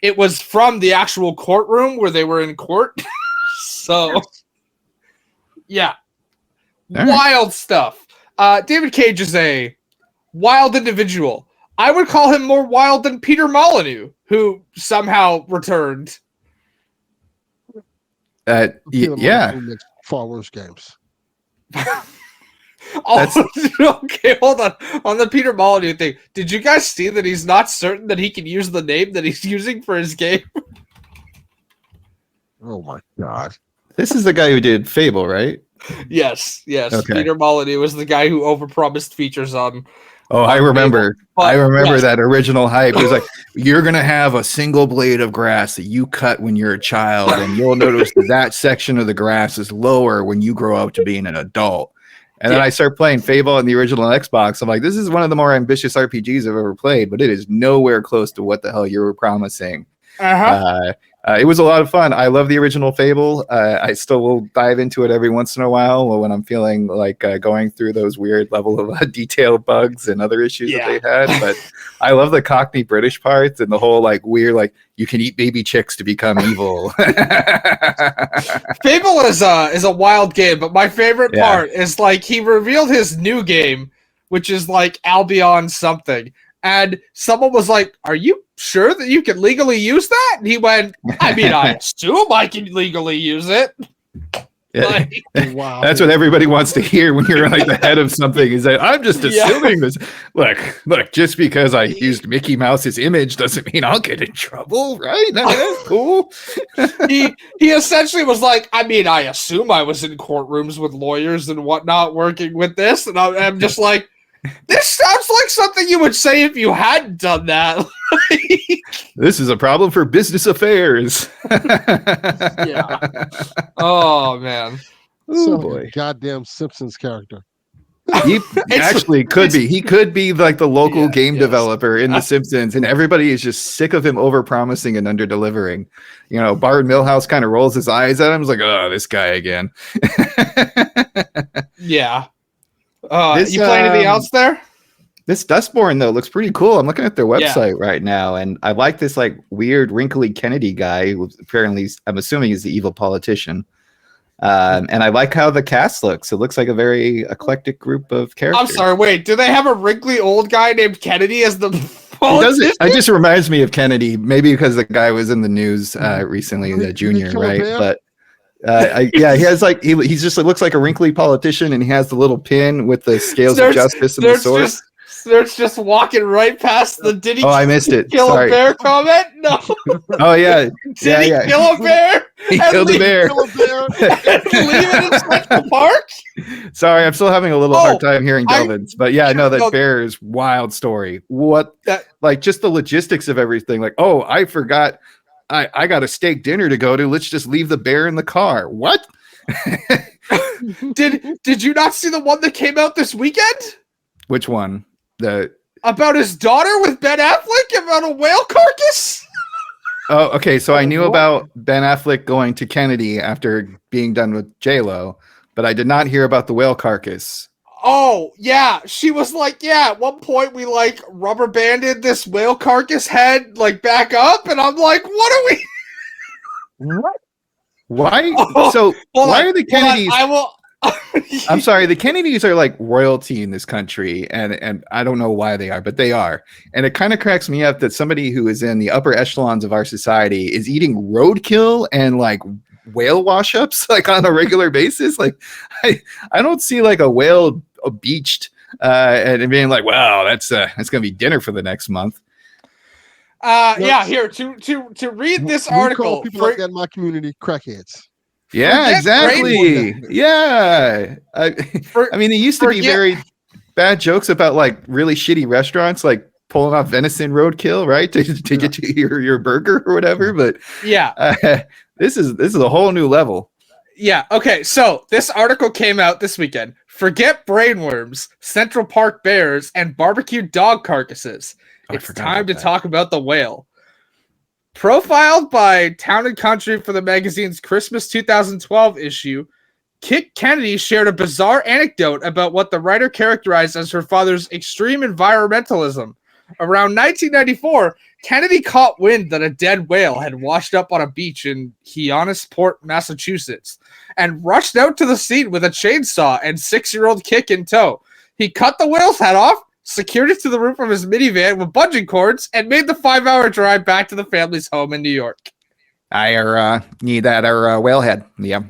it was from the actual courtroom where they were in court. So yeah, wild stuff. David Cage is a wild individual. I would call him more wild than Peter Molyneux, who somehow returned.
Yeah. Far worse games.
Okay, hold on. On the Peter Molyneux thing, did you guys see that he's not certain that he can use the name that he's using for his game?
Oh my God.
This is the guy who did Fable, right?
Yes.
Okay.
Peter Molyneux was the guy who overpromised features on.
Oh, I remember. That original hype. It was like, you're going to have a single blade of grass that you cut when you're a child, and you'll notice that section of the grass is lower when you grow up to being an adult. And then I start playing Fable on the original Xbox. I'm like, this is one of the more ambitious RPGs I've ever played, but it is nowhere close to what the hell you were promising. It was a lot of fun. I love the original Fable. I still will dive into it every once in a while when I'm feeling like going through those weird level of detailed bugs and other issues that they had. But I love the Cockney British parts and the whole like weird, like you can eat baby chicks to become evil.
Fable is a wild game, but my favorite part is like he revealed his new game, which is like Albion something. And someone was like, are you sure that you can legally use that? And he went, I mean, I assume I can legally use it.
Like, wow. That's what everybody wants to hear when you're like the head of something. Is that I'm just assuming this. Look, just because I used Mickey Mouse's image doesn't mean I'll get in trouble, right? That's cool.
he essentially was like, I mean, I assume I was in courtrooms with lawyers and whatnot working with this. And I'm just like, this sounds like something you would say if you hadn't done that.
This is a problem for business affairs.
Oh, man.
Oh, boy. Goddamn Simpsons character.
He actually could be. He could be like the local game developer in The Simpsons, and everybody is just sick of him overpromising and underdelivering. You know, Bart Milhouse kind of rolls his eyes at him. He's like, oh, this guy again.
Yeah. You play anything else there?
This Dustborn though looks pretty cool. I'm looking at their website right now, and I like this like weird wrinkly Kennedy guy who apparently I'm assuming is the evil politician. And I like how the cast looks. It looks like a very eclectic group of characters.
I'm sorry, wait, do they have a wrinkly old guy named Kennedy as the politician?
It just reminds me of Kennedy, maybe because the guy was in the news recently, the junior, right? But he has like he's just looks like a wrinkly politician, and he has the little pin with the scales of justice and the sword.
Snerts just walking right past the did he
I missed it.
Kill a bear comment? No.
Oh yeah.
Did he kill a bear?
He killed a bear.
Leave it in Central Park?
Sorry, I'm still having a little hard time hearing Delvin's, but that bear is wild story. What like just the logistics of everything. Like, I forgot I got a steak dinner to go to. Let's just leave the bear in the car. What?
Did you not see the one that came out this weekend?
Which one?
About his daughter with Ben Affleck about a whale carcass?
Oh, okay. So I knew about Ben Affleck going to Kennedy after being done with J-Lo, but I did not hear about the whale carcass.
Oh, yeah. She was like, yeah, at one point we like rubber banded this whale carcass head like back up, and I'm like, what are we?
What?
Why?
Oh,
So why
on,
are the Kennedys?
I will.
I'm sorry, the Kennedys are like royalty in this country, and I don't know why they are, but they are. And it kind of cracks me up that somebody who is in the upper echelons of our society is eating roadkill and like whale wash-ups like on a regular basis. Like I don't see like a whale beached and being like, wow, that's gonna be dinner for the next month.
Yeah, here to read this
We
article.
call people like that in my community crackheads.
Yeah,
Forget
exactly. Yeah. I mean, it used to be very bad jokes about like really shitty restaurants, like pulling off venison roadkill, right? To get you your burger or whatever. But
yeah,
this is a whole new level.
Yeah. Okay. So this article came out this weekend. Forget brainworms, Central Park bears, and barbecued dog carcasses. It's time to talk about the whale. Profiled by Town and Country for the magazine's Christmas 2012 issue, Kit Kennedy shared a bizarre anecdote about what the writer characterized as her father's extreme environmentalism. Around 1994, Kennedy caught wind that a dead whale had washed up on a beach in Hyannisport, Massachusetts, and rushed out to the scene with a chainsaw and 6-year-old Kit in tow. He cut the whale's head off, secured it to the roof of his minivan with bungee cords, and made the 5-hour drive back to the family's home in New York.
I need that whale head. Yeah.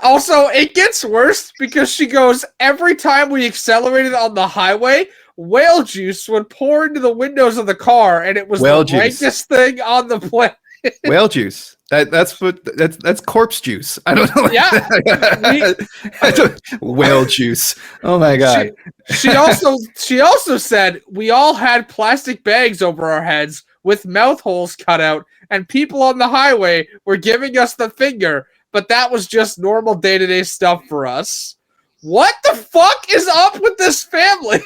Also, it gets worse because she goes, every time we accelerated on the highway, whale juice would pour into the windows of the car, and it was the rankest thing on the planet.
Whale juice. That's corpse juice. I don't know.
Yeah.
Whale juice. Oh my god.
She also said we all had plastic bags over our heads with mouth holes cut out, and people on the highway were giving us the finger, but that was just normal day-to-day stuff for us. What the fuck is up with this family?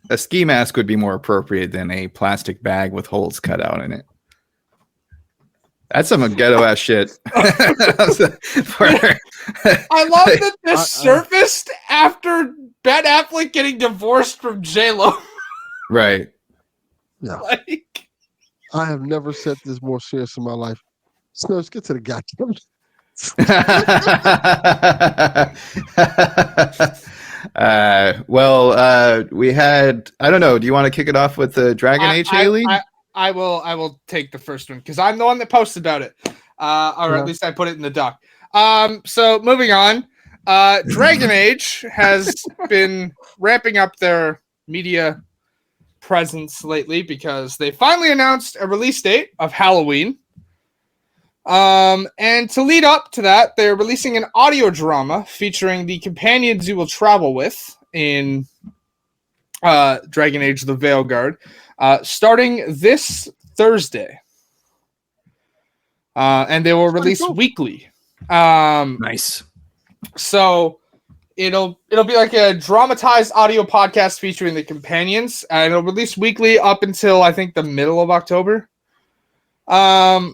A ski mask would be more appropriate than a plastic bag with holes cut out in it. That's some ghetto ass shit.
I love that this surfaced after Ben Affleck getting divorced from J-Lo.
Right.
Yeah. I have never said this more serious in my life. So let's get to the goddamn.
We had, I don't know, do you want to kick it off with the Dragon Age, Hayley?
I will take the first one because I'm the one that posted about it. Or at least I put it in the doc. So moving on, Dragon Age has been ramping up their media presence lately because they finally announced a release date of Halloween. And to lead up to that, they're releasing an audio drama featuring the companions you will travel with in Dragon Age the Veilguard, starting this Thursday. And they will release weekly.
Nice.
So it'll be like a dramatized audio podcast featuring the companions, and it'll release weekly up until I think the middle of October. So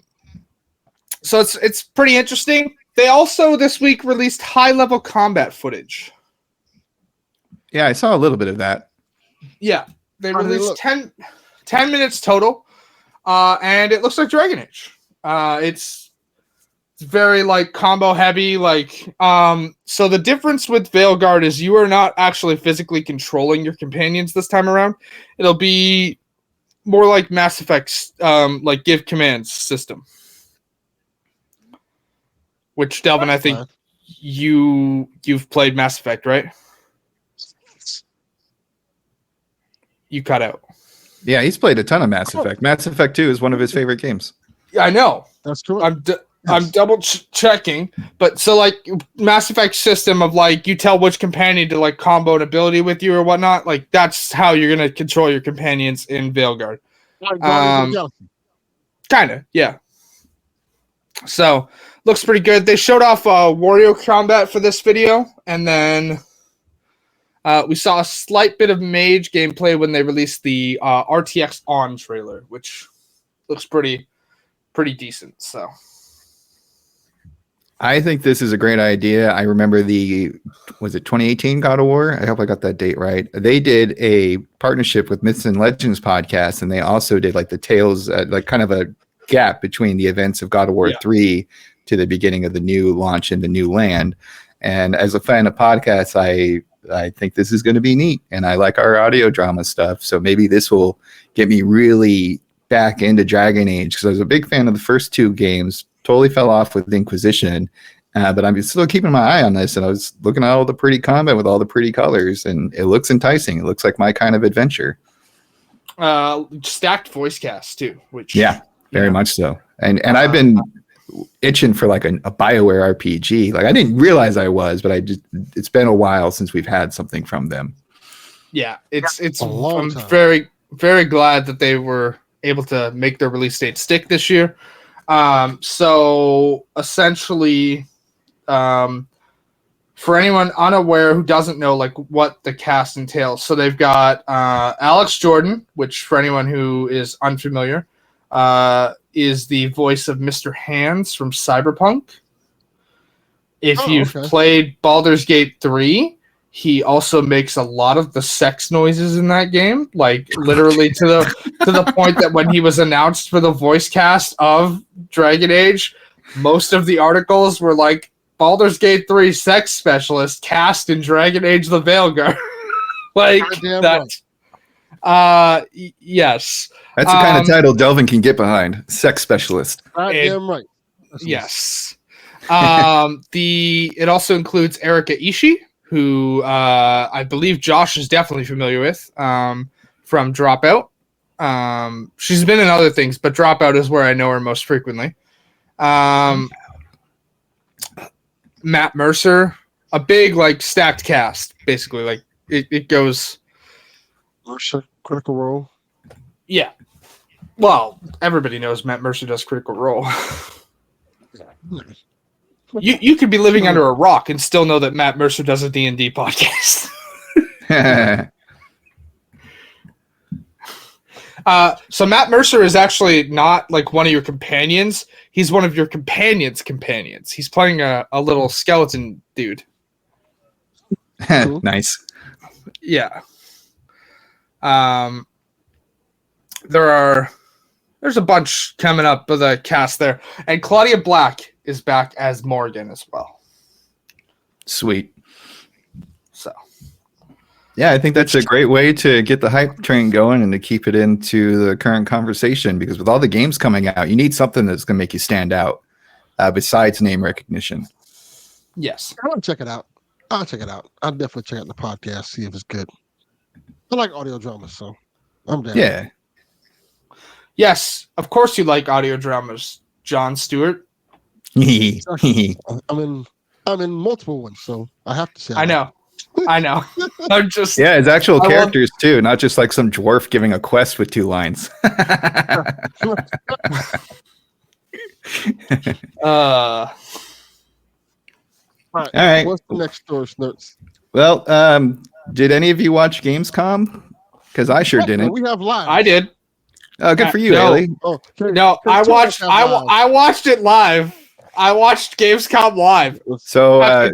it's pretty interesting. They also this week released high-level combat footage.
Yeah, I saw a little bit of that.
Yeah, they released 10 minutes total, and it looks like Dragon Age. It's very like combo heavy, like so the difference with Veilguard is you are not actually physically controlling your companions this time around. It'll be more like Mass Effect's like give commands system. Which Delvin, I think you've played Mass Effect, right? You cut out.
Yeah, he's played a ton of Mass Effect. Mass Effect 2 is one of his favorite games.
Yeah, I know.
That's true.
I'm double checking, but so like Mass Effect system of like you tell which companion to like combo an ability with you or whatnot, like that's how you're gonna control your companions in Veilguard.
Like Guardians of the Galaxy.
Kind of, yeah. So, looks pretty good. They showed off Wario combat for this video, and then we saw a slight bit of Mage gameplay when they released the RTX On trailer, which looks pretty decent. So,
I think this is a great idea. I remember was it 2018 God of War? I hope I got that date right. They did a partnership with Myths and Legends podcast, and they also did like the Tales, like kind of a gap between the events of God of War 3 to the beginning of the new launch in the new land. And as a fan of podcasts, I think this is going to be neat, and I like our audio drama stuff. So maybe this will get me really back into Dragon Age, because I was a big fan of the first two games. Totally fell off with Inquisition, but I'm still keeping my eye on this, and I was looking at all the pretty combat with all the pretty colors, and it looks enticing. It looks like my kind of adventure.
Stacked voice cast too, which
very much so. And I've been itching for like a BioWare RPG. Like I didn't realize I was, but it's been a while since we've had something from them.
Yeah, it's
a long
I'm
time.
very, very glad that they were able to make their release date stick this year. So essentially, for anyone unaware who doesn't know like what the cast entails, so they've got Alex Jordan, which for anyone who is unfamiliar, is the voice of Mr. Hands from Cyberpunk. If you've played Baldur's Gate 3, he also makes a lot of the sex noises in that game, like literally to the point that when he was announced for the voice cast of Dragon Age, most of the articles were like Baldur's Gate 3 sex specialist cast in Dragon Age the Veilguard. Like that. Yes.
That's the kind of title Delvin can get behind. Sex specialist.
Damn right.
Yes. It also includes Erika Ishii, who I believe Josh is definitely familiar with from Dropout. She's been in other things, but Dropout is where I know her most frequently. Matt Mercer, a big like stacked cast, basically. Like it goes.
Mercer, Critical Role.
Yeah. Well, everybody knows Matt Mercer does Critical Role. You could be living under a rock and still know that Matt Mercer does a D&D podcast. So Matt Mercer is actually not like one of your companions. He's one of your companion's companions. He's playing a little skeleton dude.
Nice.
Yeah. There's a bunch coming up with the cast there. And Claudia Black is back as Morgan as well.
Sweet.
So,
yeah, I think that's a great way to get the hype train going and to keep it into the current conversation, because with all the games coming out, you need something that's going to make you stand out besides name recognition.
Yes.
I want to check it out. I'll check it out. I'll definitely check out the podcast, see if it's good. I like audio dramas, so I'm down.
Yeah.
Yes, of course you like audio dramas, John Stewart.
I'm in multiple ones, so I have to say.
I know. I'm just
it's actual characters too, not just like some dwarf giving a quest with 2 lines.
All right. What's the next story, Snerts?
Well, did any of you watch Gamescom? Because I sure didn't.
We have live.
I did.
Oh, good for you,
no.
Hayley.
No, I watched it live. I watched Gamescom live.
So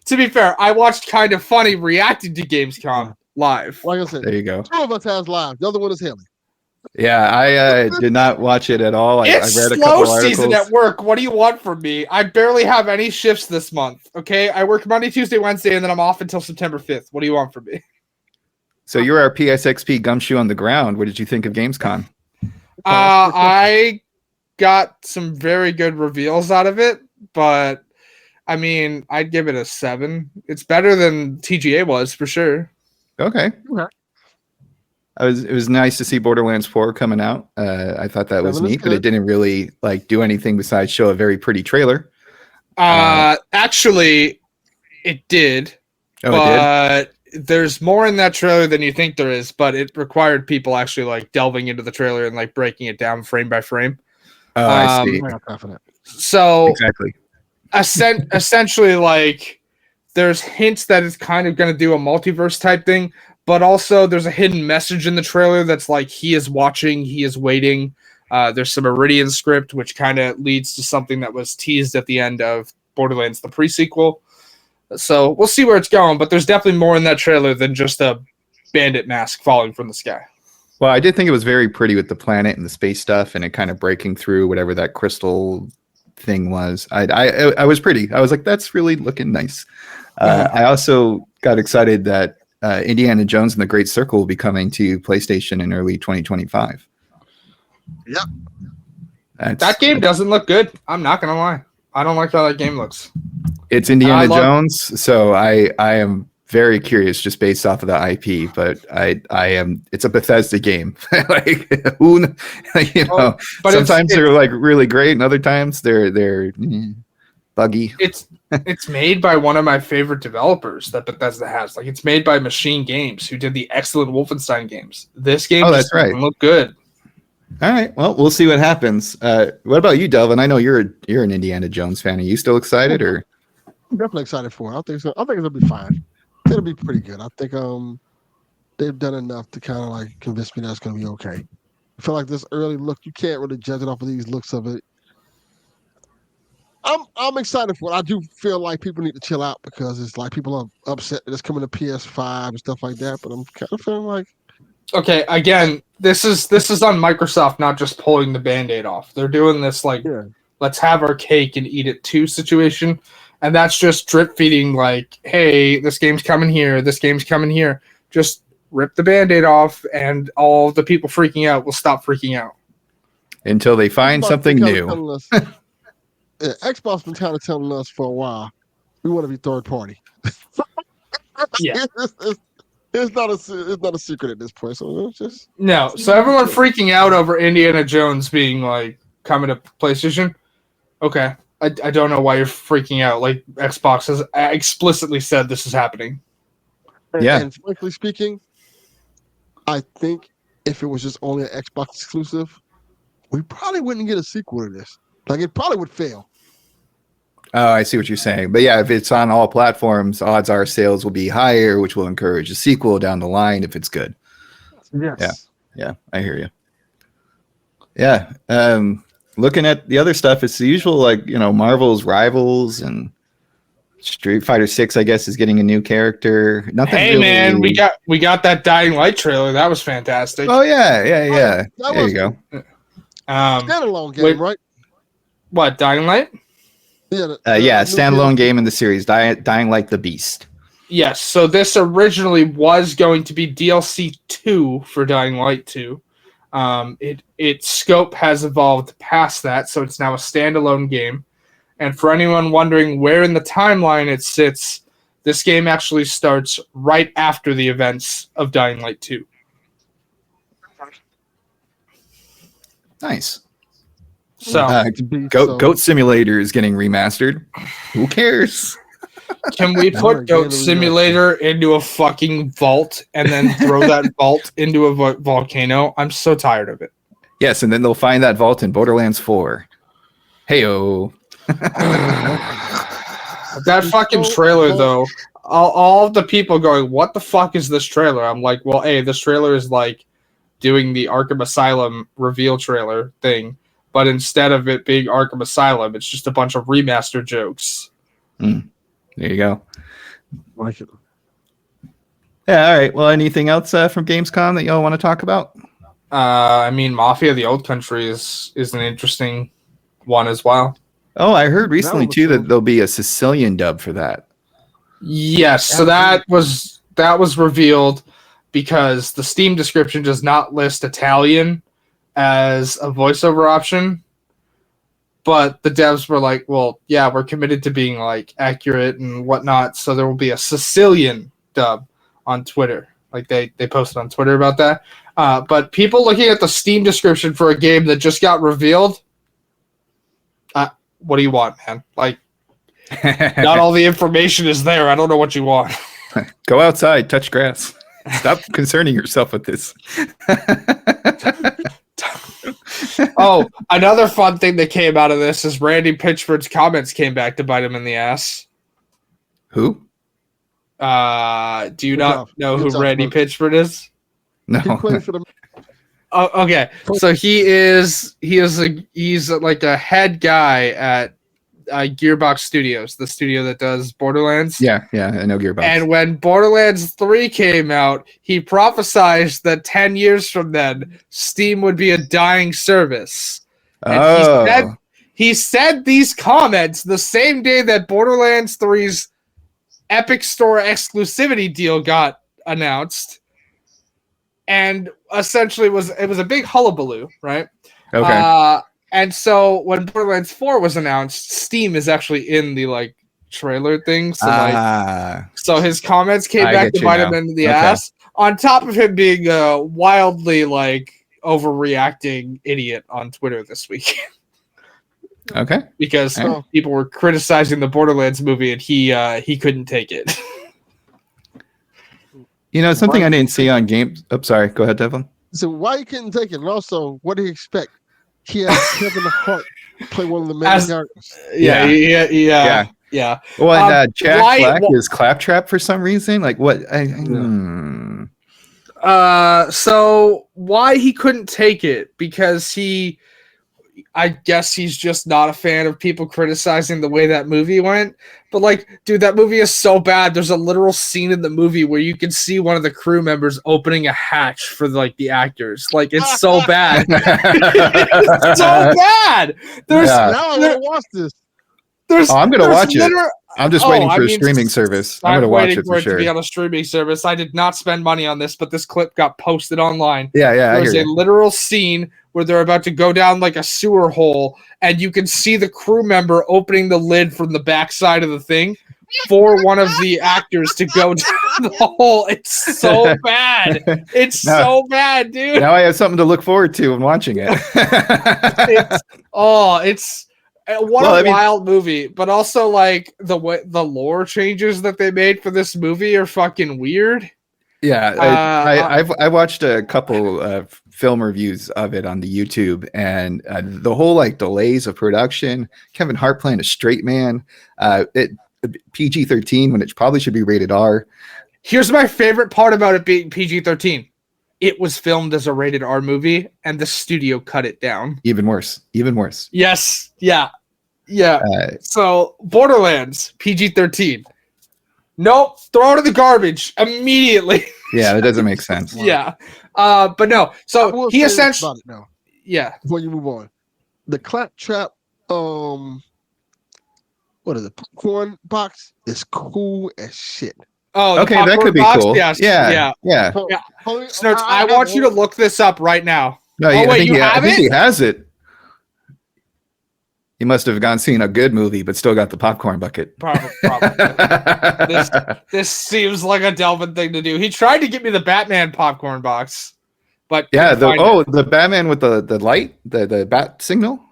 to be fair, I watched Kind of Funny reacting to Gamescom live.
Like I said,
there you go.
2 of us has live. The other one is Hayley.
Yeah, I did not watch it at all.
It's
I read a
slow
couple articles.
season at work. What do you want from me? I barely have any shifts this month. Okay, I work Monday, Tuesday, Wednesday, and then I'm off until September 5th. What do you want from me?
So you're our PSXP gumshoe on the ground. What did you think of Gamescom?
I got some very good reveals out of it, but I mean, I'd give it a 7. It's better than TGA was for sure.
Okay. It was nice to see Borderlands 4 coming out. I thought that was neat, but it didn't really like do anything besides show a very pretty trailer.
Actually, it did.
Oh,
but
it did?
there's more in that trailer than you think there is, but it required people actually like delving into the trailer and like breaking it down frame by frame.
Oh, I see.
I got time for that.
So
Exactly.
essentially, like, there's hints that it's kind of going to do a multiverse type thing, but also there's a hidden message in the trailer that's like, he is watching, he is waiting. There's some Iridian script, which kind of leads to something that was teased at the end of Borderlands, the pre-sequel. So we'll see where it's going, but there's definitely more in that trailer than just a bandit mask falling from the sky.
Well, I did think it was very pretty with the planet and the space stuff, and it kind of breaking through whatever that crystal thing was. I was pretty. I was like, that's really looking nice. I also got excited that Indiana Jones and the Great Circle will be coming to PlayStation in early 2025.
Yep.
That game doesn't look good. I'm not gonna lie. I don't like how that game looks.
It's Indiana Jones, so I am very curious just based off of the IP. But I am. It's a Bethesda game. Like who, you know. But sometimes they're like really great, and other times they're buggy.
It's made by one of my favorite developers that Bethesda has. Like, it's made by Machine Games, who did the excellent Wolfenstein games. This game
that's right.
Doesn't look good.
All right. Well, we'll see what happens. What about you, Delvin? I know you're an Indiana Jones fan. Are you still excited, or?
I'm definitely excited for it. I think so. I think it'll be fine. It'll be pretty good. I think they've done enough to kind of like convince me that it's going to be okay. I feel like this early look, you can't really judge it off of these looks of it. I'm excited for it. I do feel like people need to chill out because it's like people are upset that it's coming to PS5 and stuff like that. But I'm kind of feeling like,
okay, again, this is on Microsoft not just pulling the Band-Aid off. They're doing this like, let's have our cake and eat it too situation. And that's just drip feeding like, hey, this game's coming here, this game's coming here. Just rip the Band-Aid off and all the people freaking out will stop freaking out.
Until they find something new.
Xbox been kind of telling us for a while, we want to be third party.
Yeah.
It's not a secret at this point. So it's just
no. So everyone freaking out over Indiana Jones being like coming to PlayStation. Okay, I don't know why you're freaking out. Like, Xbox has explicitly said this is happening.
And frankly speaking, I think if it was just only an Xbox exclusive, we probably wouldn't get a sequel to this. Like, it probably would fail.
Oh, I see what you're saying. But yeah, if it's on all platforms, odds are sales will be higher, which will encourage a sequel down the line if it's good.
Yes.
Yeah, I hear you. Yeah. Looking at the other stuff, it's the usual, like, you know, Marvel's Rivals and Street Fighter 6, I guess, is getting a new character. Nothing.
Hey,
really...
man, we got that Dying Light trailer. That was fantastic.
Oh yeah. There you go.
Standalone game, right?
What, Dying Light?
Yeah,
standalone game in the series, Dying Like the Beast.
Yes, so this originally was going to be DLC 2 for Dying Light 2. Its scope has evolved past that, so it's now a standalone game. And for anyone wondering where in the timeline it sits, this game actually starts right after the events of Dying Light 2.
Nice.
So,
Goat Simulator is getting remastered. Who cares?
Can we put Goat Simulator into a fucking vault and then throw that vault into a volcano? I'm so tired of it.
Yes, and then they'll find that vault in Borderlands 4. Heyo.
That fucking trailer, though. All of the people going, what the fuck is this trailer? I'm like, well, hey, this trailer is like doing the Arkham Asylum reveal trailer thing. But instead of it being Arkham Asylum, it's just a bunch of remaster jokes.
There you go.
Like it.
Yeah, all right. Well, anything else from Gamescom that y'all want to talk about?
I mean, Mafia: The Old Country is an interesting one as well.
Oh, I heard recently too that there'll be a Sicilian dub for that.
Yes, so that was revealed because the Steam description does not list Italian as a voiceover option, but the devs were like, well, yeah, we're committed to being like accurate and whatnot, so there will be a Sicilian dub on Twitter. Like they posted on Twitter about that. But people looking at the Steam description for a game that just got revealed, what do you want, man? Like, not all the information is there. I don't know what you want.
Go outside, touch grass. Stop concerning yourself with this.
Oh, another fun thing that came out of this is Randy Pitchford's comments came back to bite him in the ass.
Who?
Do you
Good
not
job.
know
Good
who
job,
Randy
folks.
Pitchford is?
No.
He played for the
Oh, okay. So he's like a head guy at Gearbox Studios, the studio that does Borderlands.
Yeah, I know Gearbox.
And when Borderlands 3 came out, he prophesied that 10 years from then, Steam would be a dying service. And he said these comments the same day that Borderlands 3's Epic Store exclusivity deal got announced. And essentially it was a big hullabaloo, right?
Okay.
And so when Borderlands 4 was announced, Steam is actually in the like trailer thing. So so his comments came back to bite him in the ass. On top of him being a wildly like overreacting idiot on Twitter this week.
Okay.
Because people were criticizing the Borderlands movie and he couldn't take it.
You know, something I didn't see on games. Oh, sorry. Go ahead, Devlin.
So why you couldn't take it? And also, what do you expect? He had Kevin Hart play one of the main characters.
Yeah.
Well, and Jack Black is Claptrap for some reason. Like what?
So why he couldn't take it? Because I guess he's just not a fan of people criticizing the way that movie went. But like, dude, that movie is so bad. There's a literal scene in the movie where you can see one of the crew members opening a hatch for like the actors. Like, it's so bad. It's so bad.
Now I want to watch this.
I'm gonna watch it. I'm just waiting for a streaming service. I'm gonna watch it for sure.
To be on a streaming service. I did not spend money on this, but this clip got posted online.
Yeah.
There's a literal scene where they're about to go down like a sewer hole, and you can see the crew member opening the lid from the backside of the thing for one of the actors to go down the hole. It's so bad. It's so bad, dude.
Now I have something to look forward to when watching it.
It's wild movie, but also like the lore changes that they made for this movie are fucking weird.
Yeah, I watched a couple of film reviews of it on the YouTube, and the whole like delays of production. Kevin Hart playing a straight man. It PG-13 when it probably should be rated R.
Here's my favorite part about it being PG-13. It was filmed as a rated R movie, and the studio cut it down.
Even worse.
Yes. Yeah. So Borderlands PG-13. Nope, throw it in the garbage immediately.
Yeah, that doesn't make sense.
Yeah. But no. So he essentially
Before you move on, the Claptrap what is it? Popcorn box is cool as shit.
Oh,
okay, that could be
box?
cool.
Yes.
Yeah.
Snerts, I want you to look this up right now.
No,
I think
he has it. He must have gone seen a good movie, but still got the popcorn bucket.
Probably. This seems like a Delvin thing to do. He tried to get me the Batman popcorn box, but
the Batman with the light, the bat signal.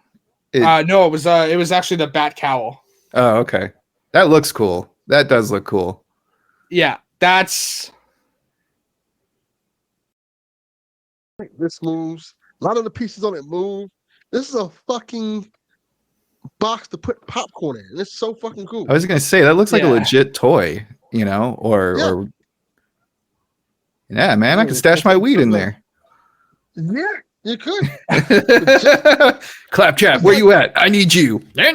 No, it was actually the bat cowl.
Oh, okay. That looks cool. That does look cool.
Yeah, that's.
This moves. A lot of the pieces on it move. This is a fucking box to put popcorn in. It's so fucking cool.
I was gonna say that looks like a legit toy, or yeah, man, I could stash my weed in there.
Yeah, you could.
Claptrap, where you at? I need you.
Yeah.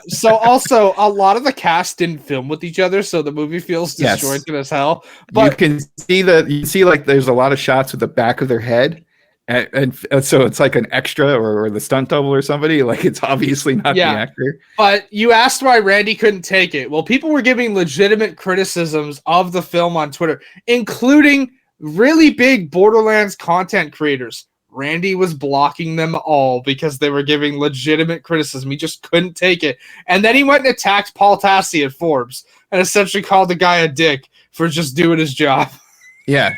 So also, a lot of the cast didn't film with each other, so the movie feels disjointed as hell. But
you can see like there's a lot of shots with the back of their head. And so it's like an extra or the stunt double or somebody. Like it's obviously not the actor.
But you asked why Randy couldn't take it. Well, people were giving legitimate criticisms of the film on Twitter, including really big Borderlands content creators. Randy was blocking them all because they were giving legitimate criticism. He just couldn't take it. And then he went and attacked Paul Tassi at Forbes and essentially called the guy a dick for just doing his job.
Yeah.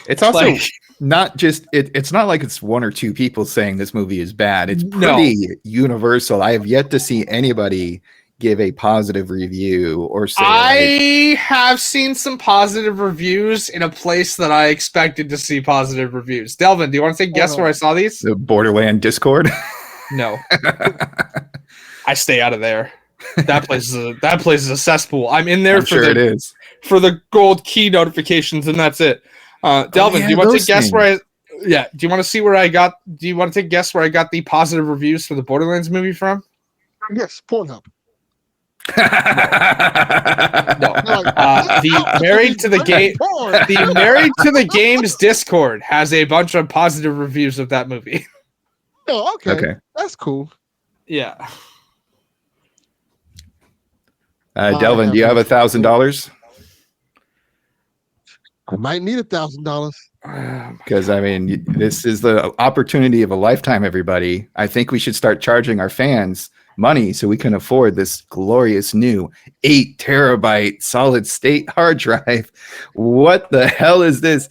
It's also not just it's not like it's one or two people saying this movie is bad. It's pretty universal. I have yet to see anybody give a positive review or say
I have seen some positive reviews in a place that I expected to see positive reviews. Delvin, do you want to take a guess where I saw these?
the Borderland Discord.
No. I stay out of there. That place is a cesspool. I'm in there
It is.
for the gold key notifications, and that's it. Delvin, do you want to guess where do you want to see where I got? Do you want to guess where I got the positive reviews for the Borderlands movie from?
Yes, Pornhub.
No. The Married to the Games Discord has a bunch of positive reviews of that movie.
Oh, okay. That's cool.
Yeah.
Delvin, do you have $1,000?
I might need $1,000.
Because I mean, this is the opportunity of a lifetime, everybody. I think we should start charging our fans money so we can afford this glorious new 8 terabyte solid state hard drive. What the hell is this?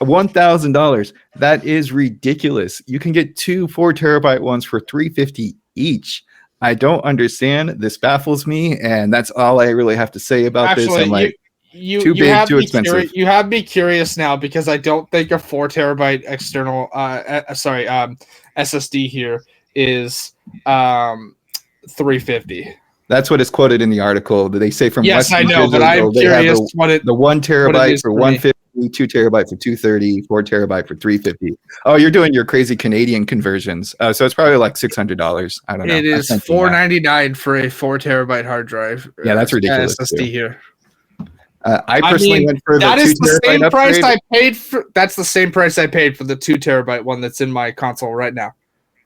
$1,000. That is ridiculous. You can get 2 4 terabyte ones for $350 each. I don't understand. This baffles me, and that's all I really have to say about this. I'm like, too big, too expensive.
You have me curious now because I don't think a 4 terabyte external, SSD here is $350.
That's what is quoted in the article. They say from
yes, I know, but I'm curious
the 1 terabyte for $150, 2 terabyte for $230, 4 terabyte for $350. Oh, you're doing your crazy Canadian conversions, so it's probably like $600. I don't know.
It is $499 for a 4 terabyte hard drive.
Yeah, that's ridiculous.
SSD here.
I personally went for the 2 terabyte
price I paid for. That's the same price I paid for the 2 terabyte one that's in my console right now.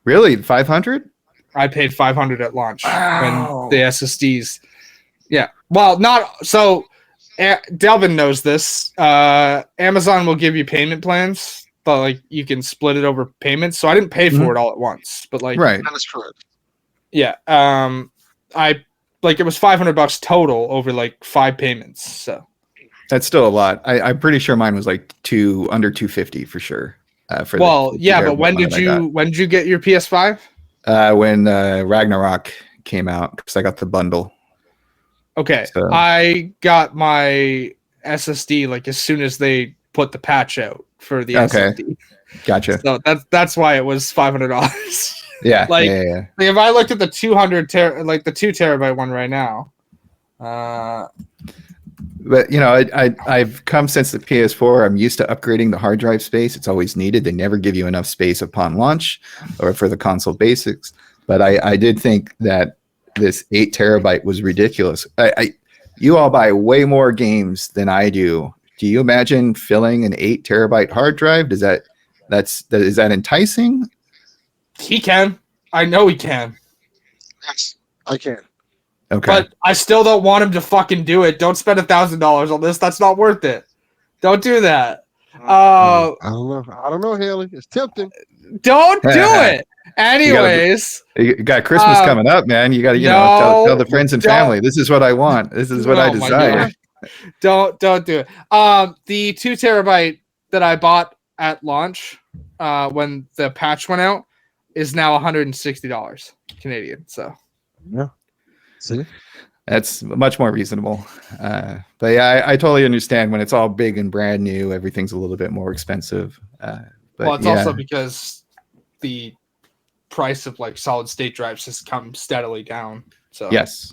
Really, 500?
I paid 500 at launch when the SSDs. Yeah, well, not so. Delvin knows this. Amazon will give you payment plans, but like you can split it over payments. So I didn't pay for it all at once, but like
right.
That is correct.
Yeah, I like it was $500 total over like 5 payments. So
that's still a lot. I'm pretty sure mine was like under $250 for sure.
But when did you get your PS5?
When Ragnarok came out, because I got the bundle.
Okay,
so.
I got my SSD like as soon as they put the patch out for the SSD.
Gotcha.
So that's why it was $500.
Yeah,
like
yeah.
if I looked at the 2 terabyte one right now.
But you know, I've come since the PS4. I'm used to upgrading the hard drive space. It's always needed. They never give you enough space upon launch or for the console basics. But I did think that this 8 terabyte was ridiculous. You all buy way more games than I do. Do you imagine filling an 8 terabyte hard drive? Is that enticing?
He can. I know he can.
Yes, I can.
Okay.
But I still don't want him to fucking do it. Don't spend $1,000 on this. That's not worth it. Don't do that.
I don't know, Hayley. It's tempting.
Don't do it. Anyways,
you got Christmas coming up, man. You got to tell the friends and family. This is what I want. This is what I desire.
Don't do it. The 2 terabyte that I bought at launch when the patch went out is now $160 Canadian. So
yeah, see,
that's much more reasonable. But yeah, I totally understand when it's all big and brand new, everything's a little bit more expensive. But
it's also because the price of like solid state drives has come steadily down. So
yes.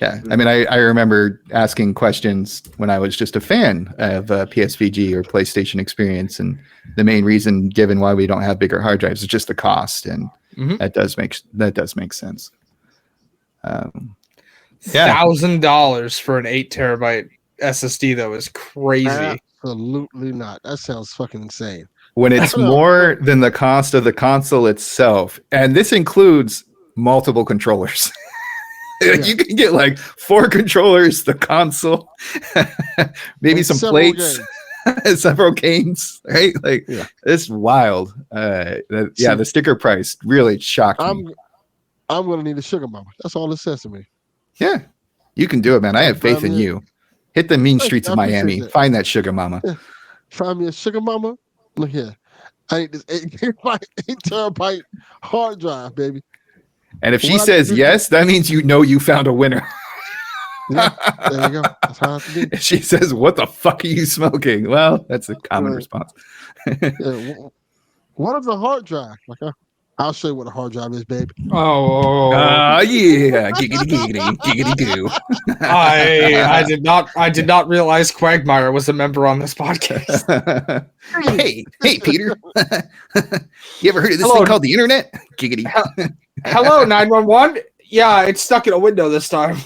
Yeah. I mean, I remember asking questions when I was just a fan of PSVG or PlayStation Experience, and the main reason given why we don't have bigger hard drives is just the cost, and that does make sense.
$1,000 for an 8 terabyte SSD though is crazy.
Absolutely not. That sounds fucking insane.
When it's more than the cost of the console itself, and this includes multiple controllers. You can get like 4 controllers, the console, maybe some plates, several games, right? Like it's wild. The sticker price really shocked me.
I'm gonna need a sugar mama. That's all it says to me.
Yeah, you can do it, man. I have faith in you. Hit the mean streets of Miami. Find that sugar mama.
Yeah. Find me a sugar mama. Look here. I need this 8 terabyte hard drive, baby.
And if she
What I
says
do-
yes, that means you found a winner.
Yeah, there you go. That's how it has to be.
If she says, "What the fuck are you smoking?" Well, that's a common
Right.
response.
Yeah, what is a hard drive? I'll show you what a hard drive is, babe.
Oh,
Yeah, giggity giggity giggity do.
I did not realize Quagmire was a member on this podcast.
hey, Peter. You ever heard of this
Hello.
thing called the internet? Giggity.
Hello, 911. Yeah, it's stuck in a window this time.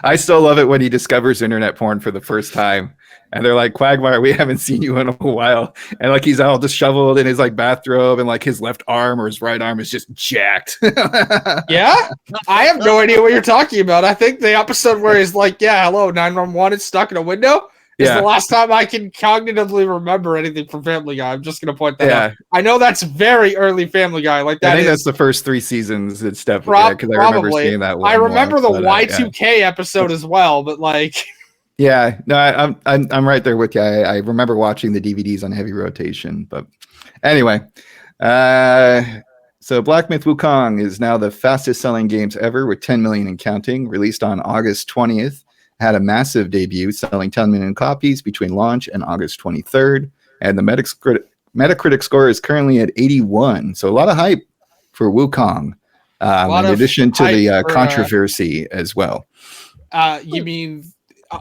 I still love it when he discovers internet porn for the first time. And they're like, Quagmire, we haven't seen you in a while. And like he's all disheveled in his like bathrobe, and like his left arm or his right arm is just jacked.
Yeah? I have no idea what you're talking about. I think the episode where he's like, yeah, hello, 911, it's stuck in a window is the last time I can cognitively remember anything from Family Guy. I'm just going to point that out. I know that's very early Family Guy. Like that
I think that's the first 3 seasons. It's definitely because I remember seeing that one.
I remember the Y2K episode as well, but like...
Yeah, no, I'm right there with you. I remember watching the DVDs on heavy rotation, but anyway, so Black Myth Wukong is now the fastest selling games ever with 10 million and counting. Released on August 20th, had a massive debut, selling 10 million copies between launch and August 23rd, and the Metacritic score is currently at 81. So a lot of hype for Wukong, in addition to the controversy as well.
You mean?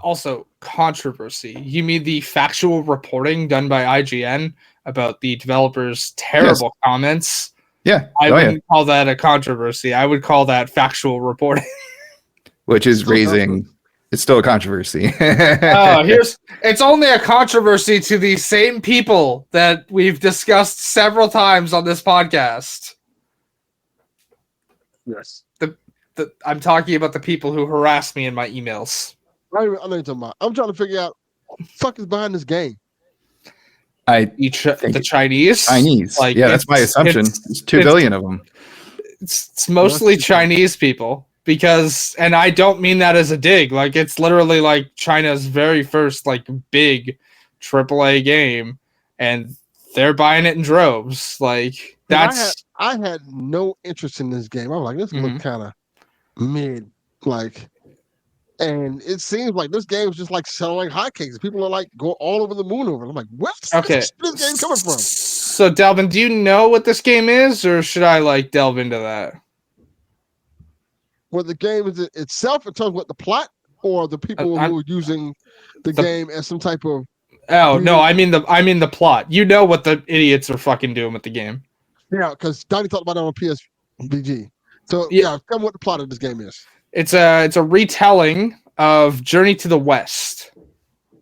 Also, controversy. You mean the factual reporting done by IGN about the developers' terrible comments?
Yeah.
I wouldn't call that a controversy. I would call that factual reporting.
Which is raising... It's still a controversy.
It's only a controversy to the same people that we've discussed several times on this podcast.
Yes.
I'm talking about the people who harass me in my emails.
I know what you're talking about. I'm trying to figure out what the fuck is behind this game.
The Chinese.
Like, yeah, that's my assumption. It's 2 billion of them.
It's mostly Chinese people because, and I don't mean that as a dig. Like, it's literally like China's very first like big AAA game, and they're buying it in droves. Like that's.
I had no interest in this game. I was like, this looked kind of mid, like. And it seems like this game is just like selling hotcakes. People are like go all over the moon over it. I'm like, where's this game coming from?
So, Delvin, do you know what this game is, or should I like delve into that?
What the game is itself in terms of what the plot, or the people who are using the game as some type of.
Oh no, I mean the plot. You know what the idiots are fucking doing with the game.
Yeah, because Donnie talked about it on PSVG. So tell me what the plot of this game is.
It's a retelling of Journey to the West,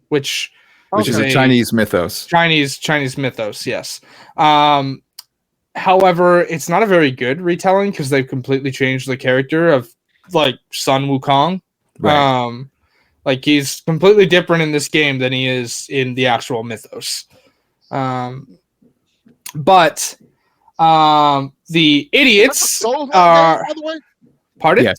which
is a Chinese mythos.
Chinese mythos, yes. However, it's not a very good retelling because they've completely changed the character of like Sun Wukong. Right. Like he's completely different in this game than he is in the actual mythos. But the idiots are. By the way? Pardon?
Yes.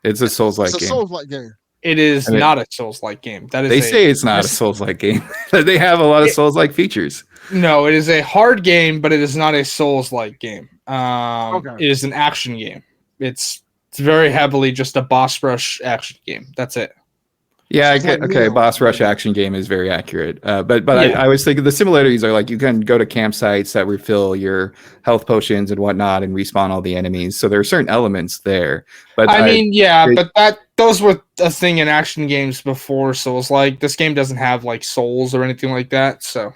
It's a Souls-like game.
It's a Souls-like game.
It is not a Souls-like game. That is.
They say it's not a Souls-like game. They have a lot of Souls-like features.
No, it is a hard game, but it is not a Souls-like game. It is an action game. It's very heavily just a boss rush action game. That's it.
Yeah, okay. Boss rush action game is very accurate. But I was thinking the similarities are like you can go to campsites that refill your health potions and whatnot and respawn all the enemies. So there are certain elements there. But
but those were a thing in action games before Souls. Like this game doesn't have like souls or anything like that. So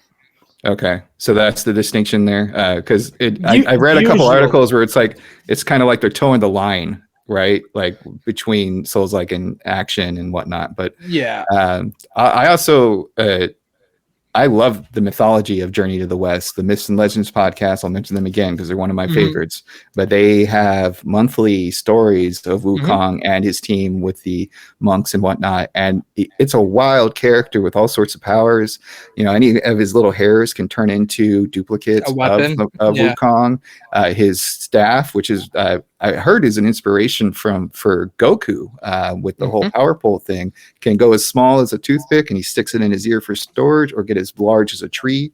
okay, so that's the distinction there. Because I read a couple articles where it's like it's kind of like they're towing the line. Right, like between Souls-like and action and whatnot. But I also I love the mythology of Journey to the West. The Myths and Legends podcast, I'll mention them again because they're one of my favorites. But they have monthly stories of Wukong and his team with the monks and whatnot. And it's a wild character with all sorts of powers. You know, any of his little hairs can turn into duplicates of Wukong. His staff, which is I heard is an inspiration for Goku with the whole power pole thing, can go as small as a toothpick and he sticks it in his ear for storage, or get as as large as a tree,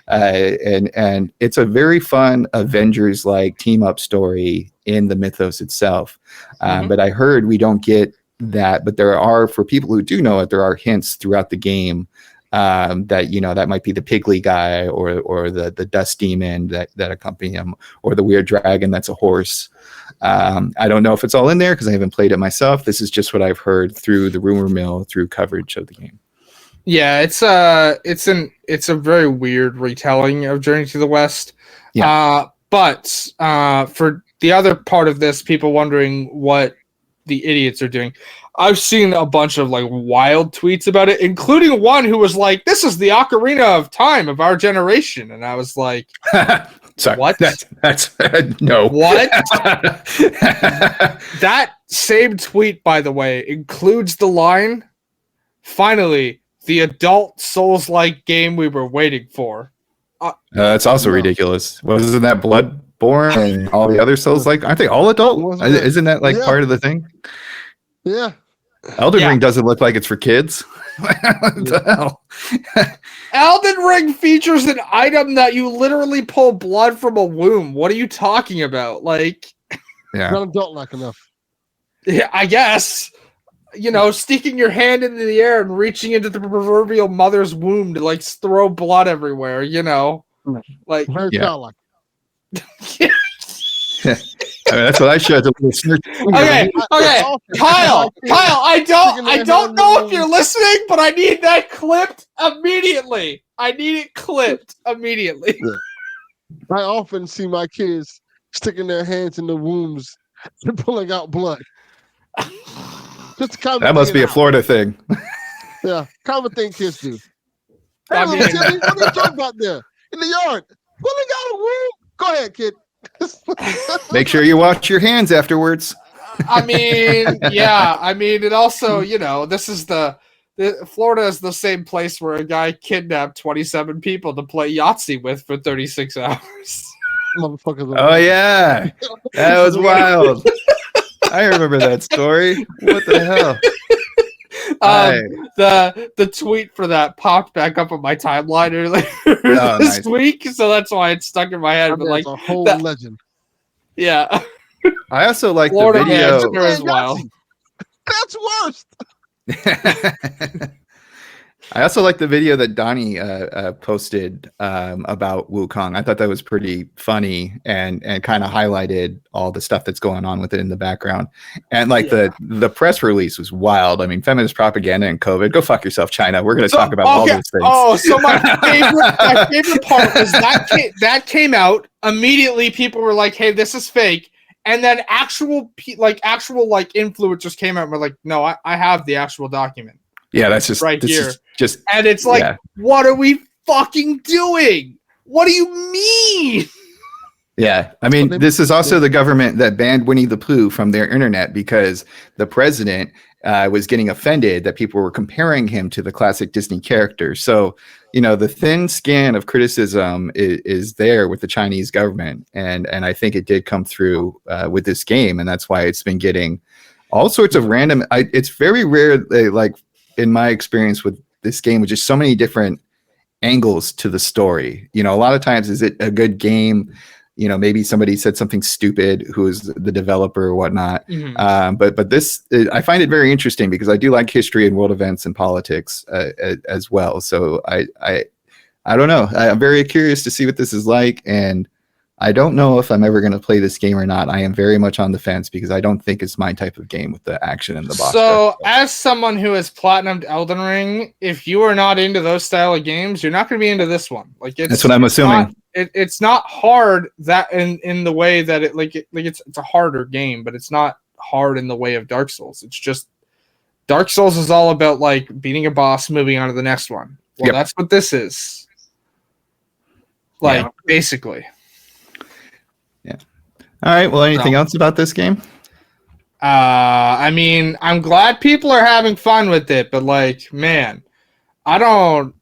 and it's a very fun Avengers like team up story in the mythos itself. But I heard we don't get that, but there are, for people who do know it, there are hints throughout the game that that might be the Piggly guy or the dust demon that accompany him, or the weird dragon that's a horse. I don't know if it's all in there because I haven't played it myself. This is just what I've heard through the rumor mill, through coverage of the game.
Yeah, it's a very weird retelling of Journey to the West.
Yeah.
But for the other part of this, people wondering what the idiots are doing, I've seen a bunch of like wild tweets about it, including one who was like, "This is the Ocarina of Time of our generation," and I was like,
Sorry,
what?
That's no.
What? That same tweet, by the way, includes the line, "Finally, the adult Souls-like game we were waiting for."
That's also ridiculous. Wasn't that Bloodborne and all the other Souls-like? Aren't they all adult? Isn't that like part of the thing?
Yeah.
Elden Ring doesn't look like it's for kids. What the hell?
Elden Ring features an item that you literally pull blood from a womb. What are you talking about? Like,
not adult-like enough.
Yeah, I guess. Sticking your hand into the air and reaching into the proverbial mother's womb to like throw blood everywhere. Like
very childlike.
I mean, that's what I showed the listeners.
Okay. Kyle, I don't know if you're listening, but I need that clipped immediately. I need it clipped immediately.
Yeah. I often see my kids sticking their hands in the wombs and pulling out blood.
That must be a Florida thing.
Yeah, common thing kids do. Hey, little Timmy, what are you talking about there? In the yard. Pulling out a womb? Go ahead, kid.
Make sure you wash your hands afterwards.
I mean, yeah. I mean, it also, this is Florida is the same place where a guy kidnapped 27 people to play Yahtzee with for 36 hours.
Motherfuckers.
Oh yeah, that was wild. I remember that story. What the hell?
The tweet for that popped back up on my timeline earlier this week, so that's why it's stuck in my head. But like
a whole legend.
Yeah.
I also like
Florida
the video.
Man, is wild.
That's worst.
I also like the video that Donnie posted about Wukong. I thought that was pretty funny and kind of highlighted all the stuff that's going on with it in the background. And like the press release was wild. I mean, feminist propaganda and COVID. Go fuck yourself, China. We're going to talk about all those things.
Oh, so my favorite part was that came out immediately. People were like, "Hey, this is fake." And then actual influencers came out and were like, "No, I have the actual document."
Yeah, that's just
right here.
And
it's like, what are we fucking doing? What do you mean?
Yeah, I mean, this is also the government that banned Winnie the Pooh from their internet because the president was getting offended that people were comparing him to the classic Disney character. So, the thin skin of criticism is there with the Chinese government, and I think it did come through with this game, and that's why it's been getting all sorts of random. It's very rare, like in my experience with this game, with just so many different angles to the story. A lot of times, is it a good game? Maybe somebody said something stupid who is the developer or whatnot. Mm-hmm. But this, I find it very interesting because I do like history and world events and politics as well. So I don't know. I'm very curious to see what this is like, and I don't know if I'm ever going to play this game or not. I am very much on the fence because I don't think it's my type of game with the action and the boss.
So, as someone who has platinumed Elden Ring, if you are not into those style of games, you're not going to be into this one. Like
that's what I'm assuming.
It's not hard that in the way that it's a harder game, but it's not hard in the way of Dark Souls. It's just Dark Souls is all about like beating a boss, moving on to the next one. Well, that's what this is. Like basically.
Yeah. All right. Well, anything else about this game?
I mean, I'm glad people are having fun with it, but like, man, I don't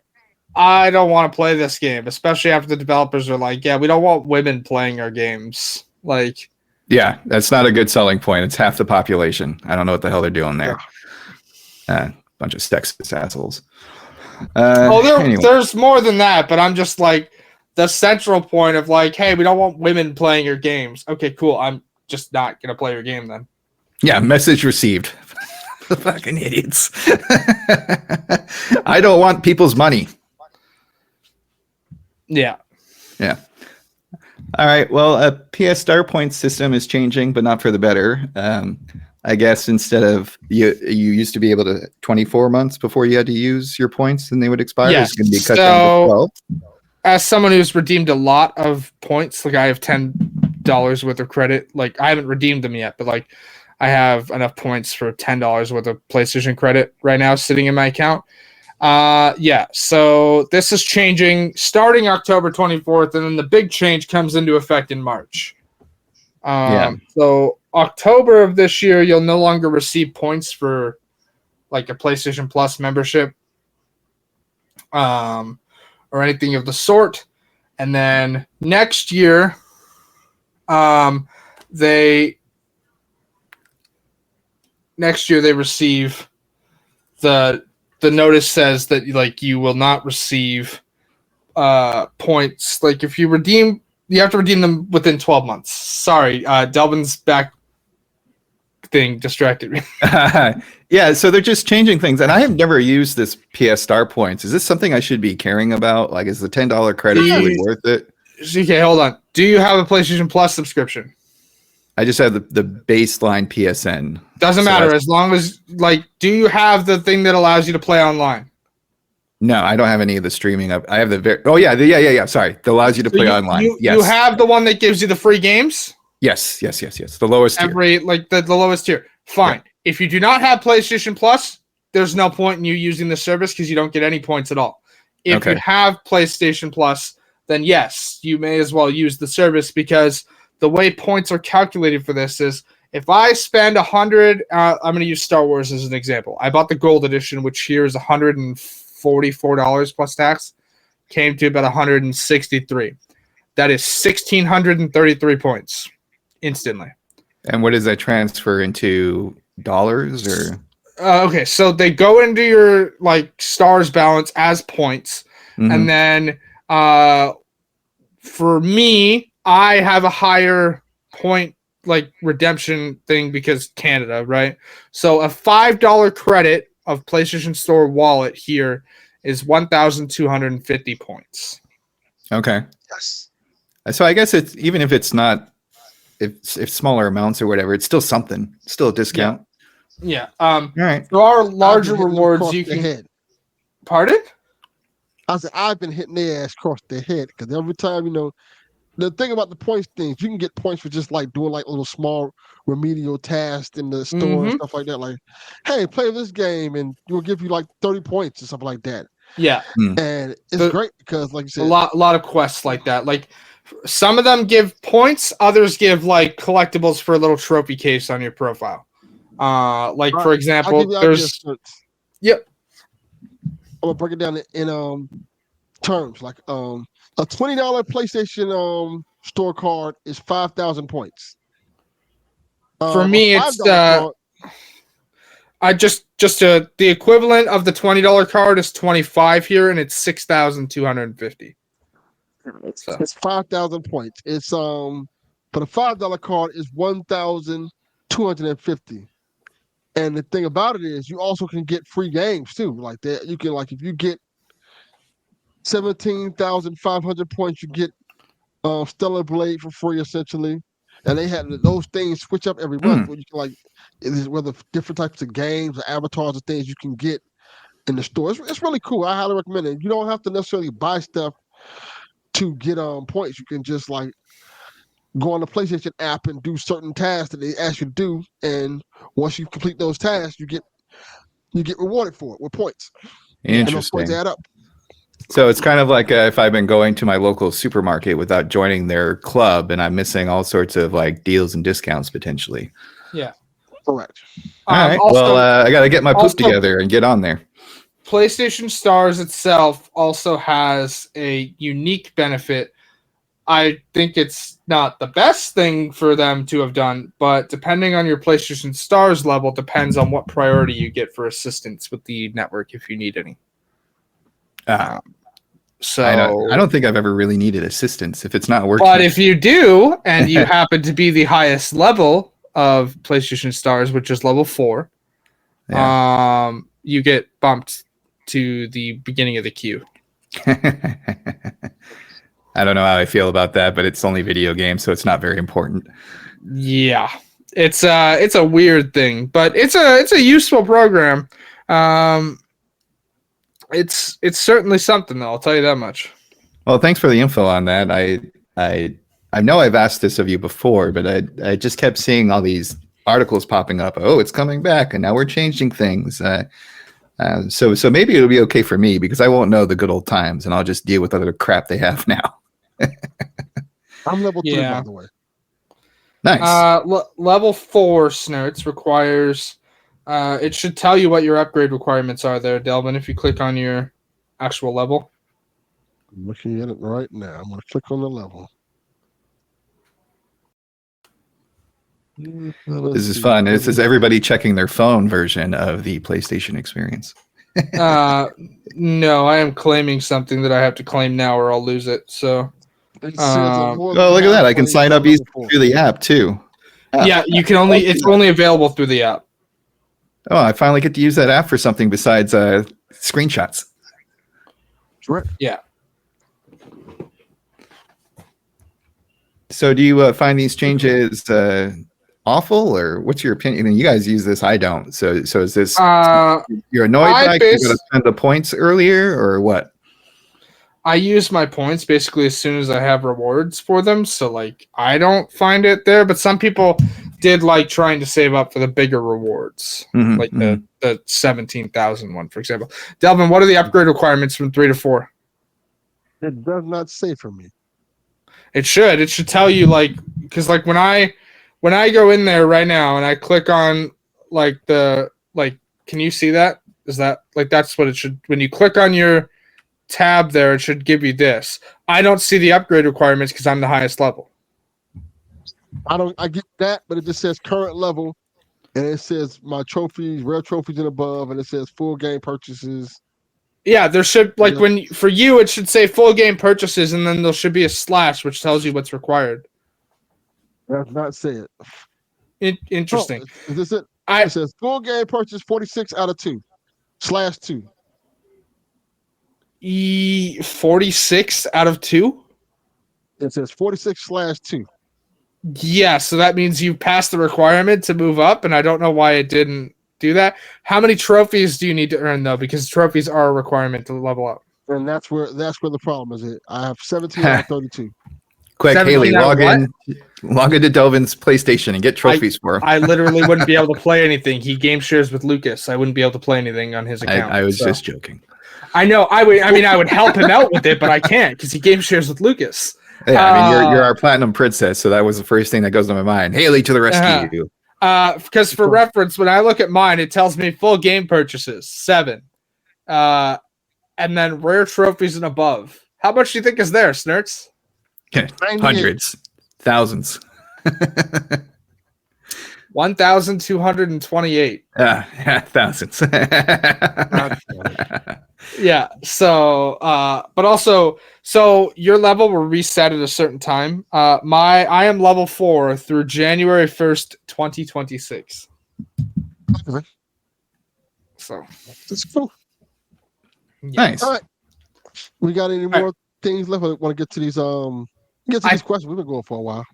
want to play this game, especially after the developers are like, "Yeah, we don't want women playing our games." Like,
yeah, that's not a good selling point. It's half the population. I don't know what the hell they're doing there. Bunch of sexist assholes. Anyway.
There's more than that, but I'm just like the central point of like, hey, we don't want women playing your games. Okay, cool. I'm just not gonna play your game then.
Yeah, message received. Fucking idiots. I don't want people's money.
Yeah.
Yeah. All right. Well, a PS Star Points system is changing, but not for the better. I guess instead of you used to be able to 24 months before you had to use your points and they would expire.
Yes.
It's going to be cut down to 12.
As someone who's redeemed a lot of points, like I have $10 worth of credit. Like I haven't redeemed them yet, but like I have enough points for $10 worth of PlayStation credit right now sitting in my account. Yeah, so this is changing starting October 24th, and then the big change comes into effect in March. So October of this year, you'll no longer receive points for like a PlayStation Plus membership, or anything of the sort. And then next year, they receive the notice says that like you will not receive points. Like if you redeem, you have to redeem them within 12 months. Sorry, Delvin's back thing distracted me.
Yeah, so they're just changing things, and I have never used this PS Star Points. Is this something I should be caring about? Like, is the $10 credit really worth it?
Okay, hold on. Do you have a PlayStation Plus subscription?
I just have the baseline PSN.
Doesn't matter as long as like. Do you have the thing that allows you to play online?
No, I don't have any of the streaming up. I have the yeah. Sorry, that allows you to play online. Yes,
you have the one that gives you the free games.
Yes. The lowest tier.
The lowest tier. Fine. Yeah. If you do not have PlayStation Plus, there's no point in you using the service because you don't get any points at all. If you have PlayStation Plus, then yes, you may as well use the service because the way points are calculated for this is if I spend 100, I'm going to use Star Wars as an example. I bought the Gold Edition, which here is $144 plus tax. Came to about 163. That is 1,633 points instantly. And
what does that transfer into dollars or?
Okay, so they go into your like stars balance as points, and then for me, I have a higher point like redemption thing because Canada, right? So a $5 credit of PlayStation Store wallet here is 1,250 points.
Okay.
Yes.
So I guess it's even if it's not if smaller amounts or whatever, it's still something. It's still a discount.
Yeah.
All right.
There are larger rewards you can.
Head.
Pardon?
I said I've been hitting their ass across their head because every time the thing about the points things, you can get points for just like doing like little small remedial tasks in the store and stuff like that. Like, hey, play this game and we'll give you like 30 points or something like that.
Yeah.
And it's great because like you said,
a lot of quests like that. Like some of them give points, others give like collectibles for a little trophy case on your profile. For example, there's yep.
I'm gonna break it down in terms like a $20 PlayStation store card is 5,000 points.
For me, it's the equivalent of the $20 card is 25 here, and it's 6,250.
So. It's 5,000 points. It's for the $5 card is 1,250. And the thing about it is, you also can get free games too. Like that, you can like if you get 17,500 points, you get Stellar Blade for free essentially. And they have those things switch up every month. Where you can like, whether different types of games or avatars or things you can get in the store. It's really cool. I highly recommend it. You don't have to necessarily buy stuff to get points. You can just like go on the PlayStation app and do certain tasks that they ask you to do, and once you complete those tasks, you get rewarded for it with points.
Interesting.
And those points add up.
So it's kind of like if I've been going to my local supermarket without joining their club, and I'm missing all sorts of like deals and discounts potentially.
Yeah,
correct.
All right. Also, I got to get my poop together and get on there.
PlayStation Stars itself also has a unique benefit. I think it's not the best thing for them to have done, but depending on your PlayStation Stars level, depends on what priority you get for assistance with the network if you need any. So
I don't think I've ever really needed assistance if it's not working.
But if you do, and you happen to be the highest level of PlayStation Stars, which is level 4, you get bumped to the beginning of the queue.
I don't know how I feel about that, but it's only video games, so it's not very important.
Yeah, it's a weird thing, but it's a useful program. It's certainly something, though. I'll tell you that much.
Well, thanks for the info on that. I know I've asked this of you before, but I just kept seeing all these articles popping up. Oh, it's coming back, and now we're changing things. So maybe it'll be okay for me because I won't know the good old times, and I'll just deal with other crap they have now.
I'm level 3, by the way.
Nice.
Level 4 Snerts requires. It should tell you what your upgrade requirements are there, Delvin, if you click on your actual level.
I'm looking at it right now. I'm going to click on the level.
This is fun. This is everybody checking their phone version of the PlayStation experience.
No, I am claiming something that I have to claim now or I'll lose it. So,
look at
that. I can sign up easily through the app too.
Yeah, you can only. It's only available through the app.
Oh, I finally get to use that app for something besides screenshots.
Right.
Yeah.
So do you find these changes awful, or what's your opinion? I mean, you guys use this, I don't. So is this you're annoyed by you got to spend the points earlier, or what?
I use my points basically as soon as I have rewards for them. So like I don't find it there, but some people did like trying to save up for the bigger rewards, like the 17,000 one, for example. Delvin, what are the upgrade requirements from 3 to 4?
It does not say for me.
It should. It should tell you like because like when I go in there right now and I click on like can you see that? Is that like that's what it should when you click on your tab there, it should give you this. I don't see the upgrade requirements because I'm the highest level.
I get that, but it just says current level, and it says my trophies, rare trophies and above, and it says full game purchases.
Yeah, there should when for you it should say full game purchases, and then there should be a slash which tells you what's required.
Does not say it.
Interesting.
Is this it? It says full game purchase 46 out of 2 /2.
46 out of 2?
It says 46/2.
Yeah, so that means you passed the requirement to move up, and I don't know why it didn't do that. How many trophies do you need to earn though? Because trophies are a requirement to level up.
And that's where the problem is. I have 17 out of 32.
Quick, Hayley, log into Delvin's PlayStation and get trophies for him.
I literally wouldn't be able to play anything. He game shares with Lucas. I wouldn't be able to play anything on his account.
I was just joking.
I know. I would help him out with it, but I can't because he game shares with Lucas.
Yeah, I mean, you're our platinum princess, so that was the first thing that goes to my mind. Hayley to the rescue.
Because for reference, when I look at mine, it tells me full game purchases 7, and then rare trophies and above. How much do you think is there, Snerts?
Hundreds, thousands.
1,228.
Thousands.
Yeah. So, but also, so your level will reset at a certain time. I am level 4 through January 1st, 2026.
Okay.
So
that's cool.
Nice.
All right. We got any more things left? I want to get to these these questions. We've been going for a while.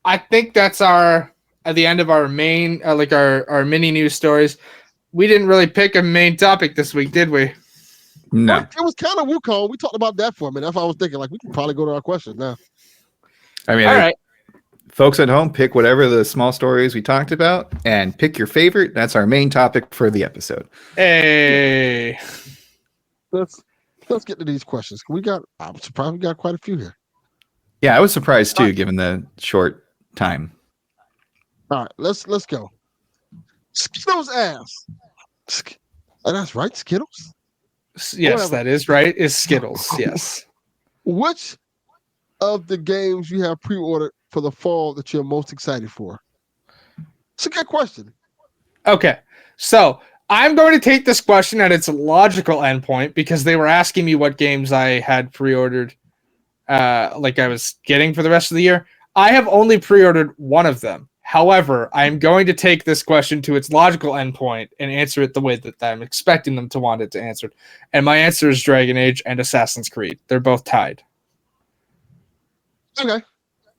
I think that's at the end of our main our mini news stories. We didn't really pick a main topic this week, did we?
No.
It was kind of Wukong. We talked about that for a minute. That's what I was thinking. Like we can probably go to our questions now.
I mean,
all right.
Folks at home, pick whatever the small stories we talked about and pick your favorite. That's our main topic for the episode.
Hey.
Let's get to these questions. I'm surprised we got quite a few here.
Yeah, I was surprised too, given the short time.
All right, let's go. Skittles asks. That's right, Skittles.
Yes,
Whatever.
that is right. Is Skittles? Yes.
Which of the games you have pre-ordered for the fall that you're most excited for? It's a good question.
Okay, so I'm going to take this question at its logical endpoint because they were asking me what games I had pre-ordered, like I was getting for the rest of the year. I have only pre-ordered one of them. However, I'm going to take this question to its logical endpoint and answer it the way that I'm expecting them to want it to answer. And my answer is Dragon Age and Assassin's Creed. They're both tied.
Okay.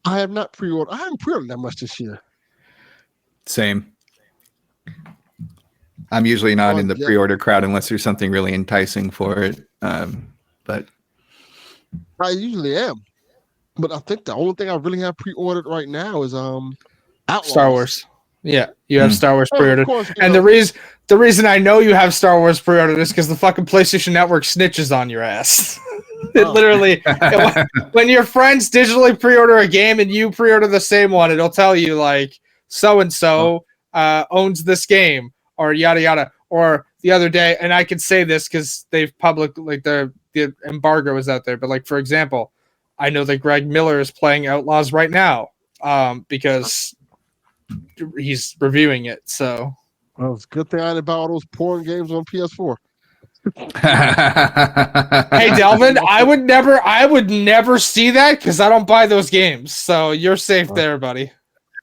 I have not pre-ordered. I haven't pre-ordered that much this year.
Same. I'm usually not in the pre-order crowd unless there's something really enticing for it. But
I usually am. But I think the only thing I really have pre-ordered right now is Outlaws.
Star Wars. Yeah, you have Star Wars pre-ordered.
Course,
and the reason I know you have Star Wars pre-ordered is because the fucking PlayStation Network snitches on your ass. It literally, when your friends digitally pre-order a game and you pre-order the same one, it'll tell you like so-and-so owns this game or yada yada. Or the other day, and I can say this because they've like the embargo is out there. But like for example, I know that Greg Miller is playing Outlaws right now because he's reviewing it. So
well, it's a good thing I didn't buy all those porn games on PS4.
Hey Delvin, I would never see that because I don't buy those games. So you're safe there, buddy.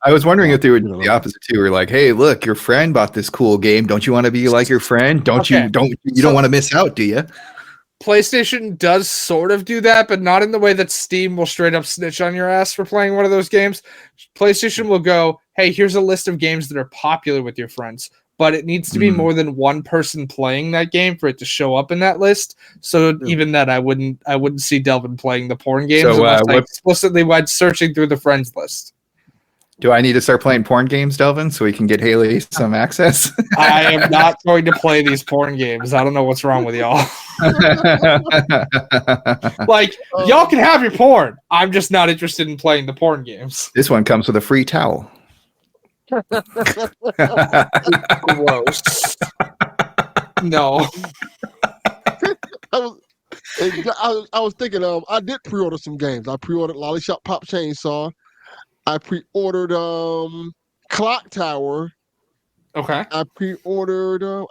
I was wondering if they would do the opposite too. We're like, hey, look, your friend bought this cool game. Don't you want to be like your friend? Don't you don't want to miss out, do you?
PlayStation does sort of do that, but not in the way that Steam will straight up snitch on your ass for playing one of those games. PlayStation will go, hey, here's a list of games that are popular with your friends, but it needs to be more than one person playing that game for it to show up in that list. So even then, I wouldn't see Delvin playing the porn games unless I explicitly went searching through the friends list.
Do I need to start playing porn games, Delvin, so we can get Hayley some access?
I am not going to play these porn games. I don't know what's wrong with y'all. Like, y'all can have your porn. I'm just not interested in playing the porn games.
This one comes with a free towel.
Gross. No.
I was thinking, I did pre-order some games. I pre-ordered Lolly Shop Pop Chainsaw. I pre-ordered Clock Tower.
Okay.
I pre-ordered a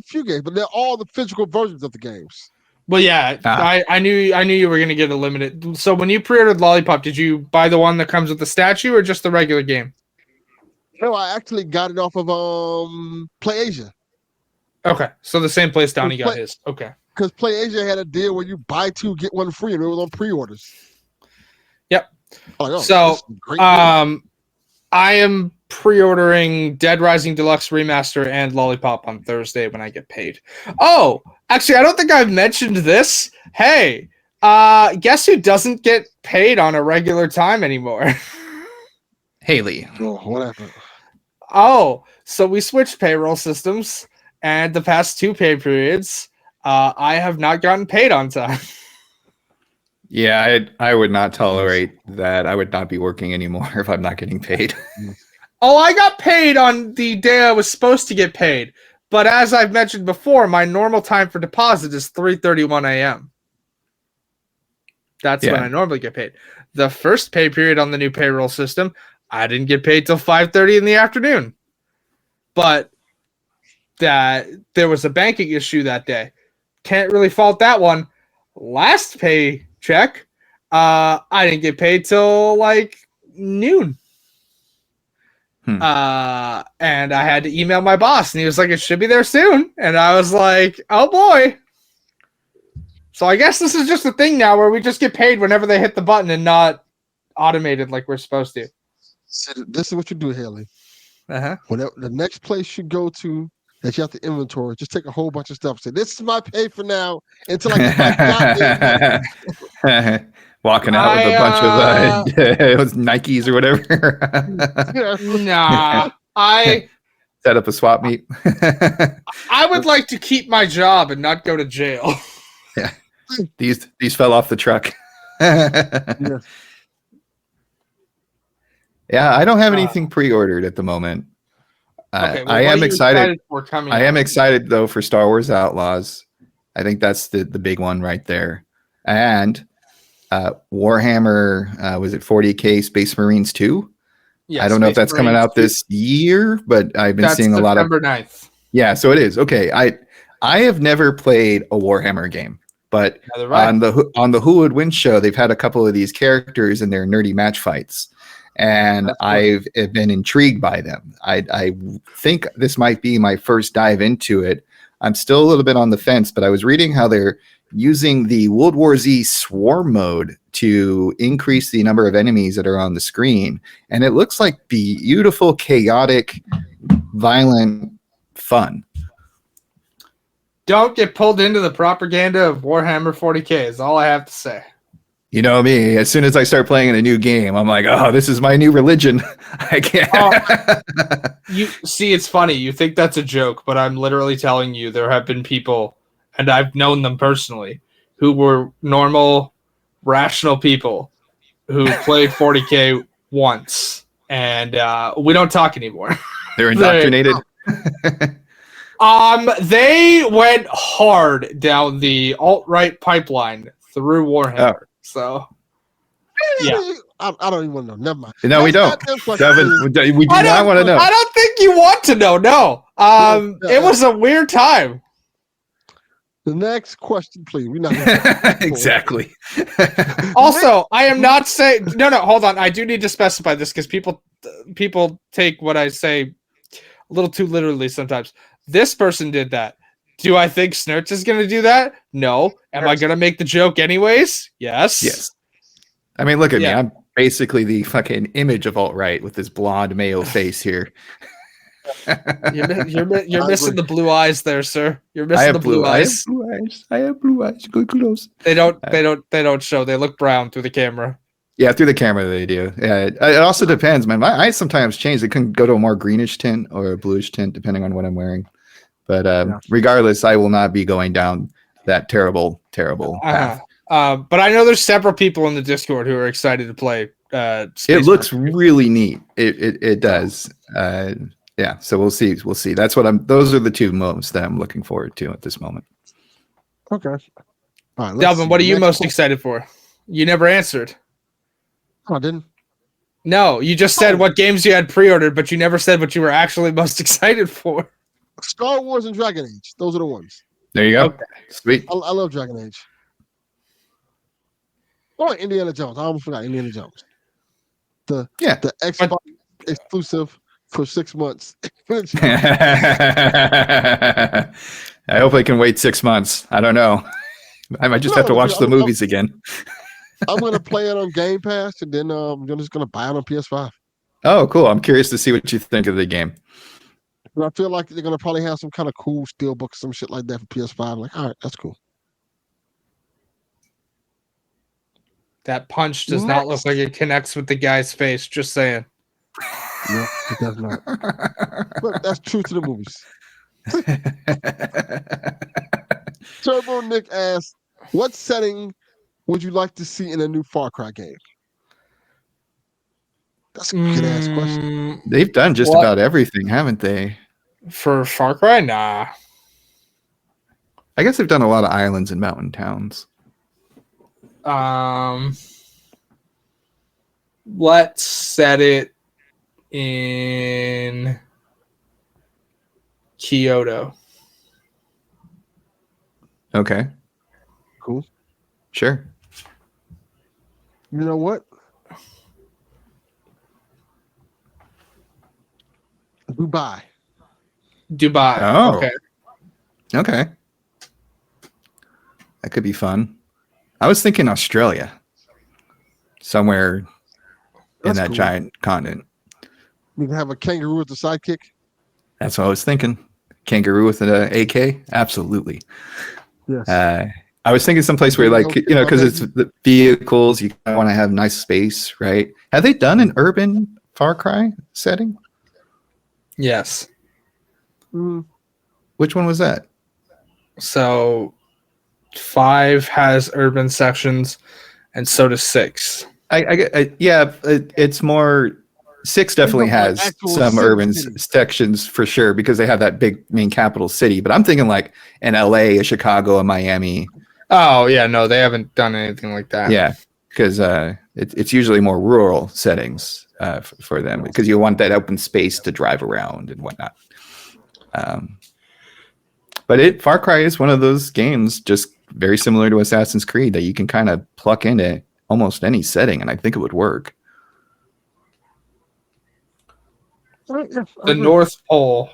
few games, but they're all the physical versions of the games.
Well, yeah, I knew you were gonna get a limited. So when you pre-ordered Lollipop, did you buy the one that comes with the statue or just the regular game?
No, I actually got it off of PlayAsia.
Okay, so the same place Donnie got his. Okay.
Because PlayAsia had a deal where you buy two get one free, and it was on pre-orders.
Yep.
Oh,
so I am pre-ordering Dead Rising Deluxe Remaster and Lollipop on Thursday when I get paid. Oh, actually, I don't think I've mentioned this. Hey, guess who doesn't get paid on a regular time anymore?
Hayley.
Oh, what happened?
Oh, so we switched payroll systems, and the past 2 pay periods, I have not gotten paid on time.
Yeah, I would not tolerate that. I would not be working anymore if I'm not getting paid.
Oh, I got paid on the day I was supposed to get paid. But as I've mentioned before, my normal time for deposit is 3:31 a.m. That's when I normally get paid. The first pay period on the new payroll system, I didn't get paid till 5:30 in the afternoon. But that there was a banking issue that day. Can't really fault that one. Last pay check, I didn't get paid till like noon. And I had to email my boss, and he was like, it should be there soon. And I was like, oh boy. So I guess this is just a thing now where we just get paid whenever they hit the button and not automated like we're supposed to.
So this is what you do, Hayley.
Uh-huh.
Whenever the next place you go to that you have to inventory, just take a whole bunch of stuff. Say, this is my pay for now until I get my goddamn money.
Walking out with a bunch of Nikes or whatever.
Nah, I
set up a swap meet.
I would like to keep my job and not go to jail.
Yeah, these fell off the truck.
Yeah.
Yeah, I don't have anything pre-ordered at the moment.
Okay, well,
I am excited. I am
out?
excited though for Star Wars Outlaws. I think that's the big one right there. And Warhammer, was it 40K Space Marines 2?
Yeah,
I don't know if that's coming out this year, but I've been seeing a lot of
September 9th.
Yeah, so it is. Okay, I have never played a Warhammer game, but
Neither have I.
on the Who Would Win show, they've had a couple of these characters in their nerdy match fights, and
That's cool.
I've been intrigued by them. I think this might be my first dive into it. I'm still a little bit on the fence, but I was reading how they're using the World War Z swarm mode to increase the number of enemies that are on the screen, and it looks like beautiful, chaotic, violent fun.
Don't get pulled into the propaganda of Warhammer 40K is all I have to say.
You know me, as soon as I start playing in a new game, I'm like, oh, this is my new religion. I can't.
You see, it's funny. You think that's a joke, but I'm literally telling you there have been people, and I've known them personally, who were normal, rational people who played 40K once, and we don't talk anymore.
They're indoctrinated.
They went hard down the alt-right pipeline through Warhammer.
Oh.
So, yeah.
I don't even want to know. Never mind.
No, we don't. Devin, we do not want to know.
I don't think you want to know. No. It was a weird time.
The next question, please. We're not gonna
Exactly.
Also, I am not saying no. Hold on. I do need to specify this because people take what I say a little too literally sometimes. This person did that. Do I think Snerts is going to do that? No. Am I going to make the joke anyways? Yes.
Yes. I mean, look at me. I'm basically the fucking image of alt-right with this blonde Mayo face here.
You're missing the blue eyes there, sir. You're missing the blue eyes.
I have blue eyes. Good close.
They don't show. They look brown through the camera.
Yeah, through the camera they do. Yeah, it also depends, man. My eyes sometimes change. They can go to a more greenish tint or a bluish tint depending on what I'm wearing. But regardless, I will not be going down that terrible path.
But I know there's several people in the Discord who are excited to play.
It looks really neat. It does. Yeah. So we'll see. That's what those are the two moments that I'm looking forward to at this moment.
Okay. All right,
Delvin, what are you most excited for? You never answered.
Oh, I didn't.
No, you just said what games you had pre-ordered, but you never said what you were actually most excited for.
Star Wars and Dragon Age. Those are the ones.
There you go.
Okay.
Sweet.
I love Dragon Age. Oh, Indiana Jones. I almost forgot Indiana Jones. The Xbox exclusive for 6 months.
I hope I can wait 6 months. I don't know. I might just have to watch the movies again.
I'm going to play it on Game Pass, and then I'm just going to buy it on PS5.
Oh, cool. I'm curious to see what you think of the game.
And I feel like they're going to probably have some kind of cool steelbook, some shit like that for PS5. I'm like, all right, that's cool.
That punch does not look like it connects with the guy's face. Just saying.
No, it does not. But that's true to the movies. Turbo Nick asks, what setting would you like to see in a new Far Cry game? That's a good ass question.
They've done just about everything, haven't they?
For Far Cry? Nah.
I guess they've done a lot of islands and mountain towns.
Let's set it in Kyoto.
Okay.
Cool.
Sure.
You know what? Dubai.
Oh.
Okay.
That could be fun. I was thinking Australia. Somewhere in that giant continent.
You can have a kangaroo as a sidekick.
That's what I was thinking. Kangaroo with an AK? Absolutely.
Yes.
I was thinking someplace where, like, you know, because it's the vehicles, you want to have nice space, right? Have they done an urban Far Cry setting?
Yes.
Which one was that?
So 5 has urban sections, and so does 6.
It's more. 6 definitely has some urban sections for sure because they have that big main capital city. But I'm thinking like in LA, a Chicago, a Miami.
Oh yeah, no, they haven't done anything like that.
Yeah, because it's usually more rural settings for them because you want that open space to drive around and whatnot. But Far Cry is one of those games, just very similar to Assassin's Creed, that you can kind of pluck into almost any setting, and I think it would work.
The North Pole.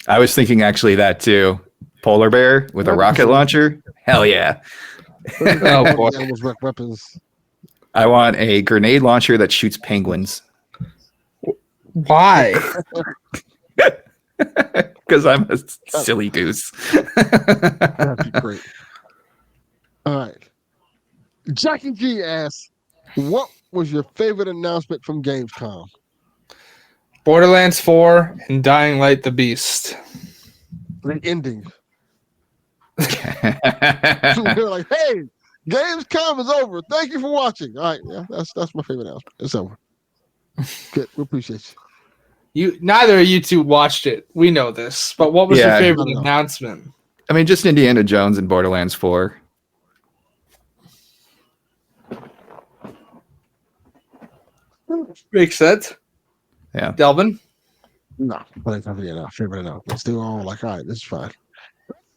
I was thinking actually that too. Polar bear with a rocket launcher? Hell yeah.
Oh, boy.
Animals wreck weapons.
I want a grenade launcher that shoots penguins.
Why?
Because I'm a silly goose.
That'd be great. All right. Jackie G asks, what was your favorite announcement from Gamescom?
Borderlands 4 and Dying Light the Beast.
The ending. They're like, hey, Gamescom is over. Thank you for watching. All right, yeah, that's my favorite announcement. It's over. Good, we appreciate you.
Neither of you two watched it. We know this. But what was your favorite
I know.
announcement?
I mean, just Indiana Jones and Borderlands 4.
Makes sense.
Yeah.
Delvin?
No, but it's not enough. Favorite announcement. Still all like, all right, this is fine.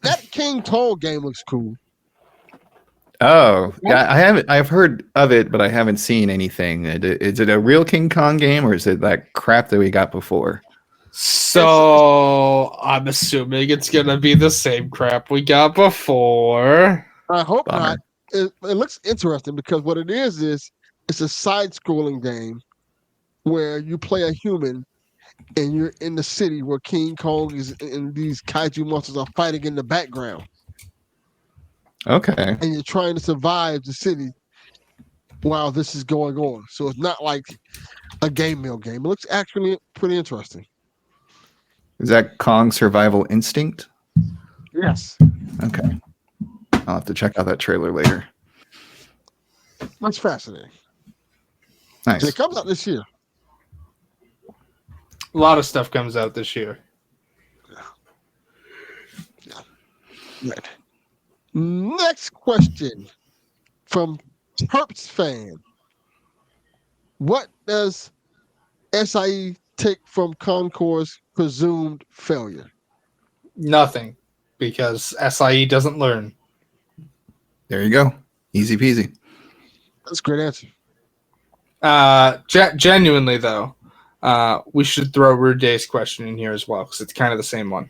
That King Toll game looks cool.
Oh, yeah, I've heard of it, but I haven't seen anything. Is it a real King Kong game, or is it that crap that we got before?
So I'm assuming it's gonna be the same crap we got before.
I hope
Bummer.
not. It looks interesting because what it is it's a side-scrolling game where you play a human and you're in the city where King Kong is and these kaiju monsters are fighting in the background.
Okay.
And you're trying to survive the city while this is going on. So it's not like a game mill game. It looks actually pretty interesting.
Is that Kong Survival Instinct?
Yes.
Okay. I'll have to check out that trailer later.
That's fascinating.
Nice.
So it comes out this year.
A lot of stuff comes out this year.
Right. Next question from Terps fan. What does SIE take from Concord's presumed failure?
Nothing, because SIE doesn't learn.
There you go. Easy peasy.
That's a great answer.
Genuinely, though, we should throw Rude Day's question in here as well, because it's kind of the same one.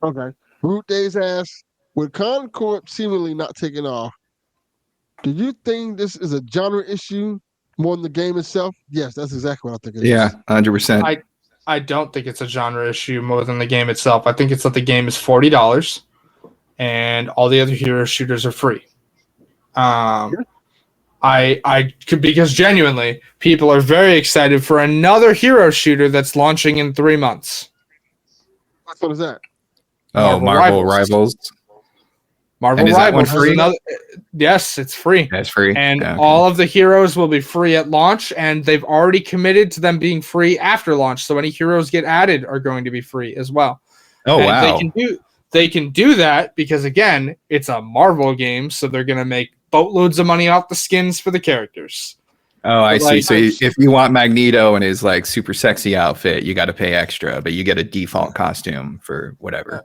Okay. Root Days asks, with Concord seemingly not taking off, do you think this is a genre issue more than the game itself? Yes, that's exactly what I think it is.
Yeah, 100%.
I don't think it's a genre issue more than the game itself. I think it's that the game is $40 and all the other hero shooters are free. Because genuinely, people are very excited for another hero shooter that's launching in 3 months.
What is that?
Oh, Marvel Rivals.
Marvel
And is that one
Rivals is
free?
another. Yes, it's free.
That's free.
And
Yeah, okay.
all of the heroes will be free at launch, and they've already committed to them being free after launch. So any heroes get added are going to be free as well.
Oh,
And
wow.
they can do that because again, it's a Marvel game, so they're gonna make boatloads of money off the skins for the characters.
Oh, I see.
like-
So if you want Magneto and his like super sexy outfit, you got to pay extra, but you get a default costume for whatever.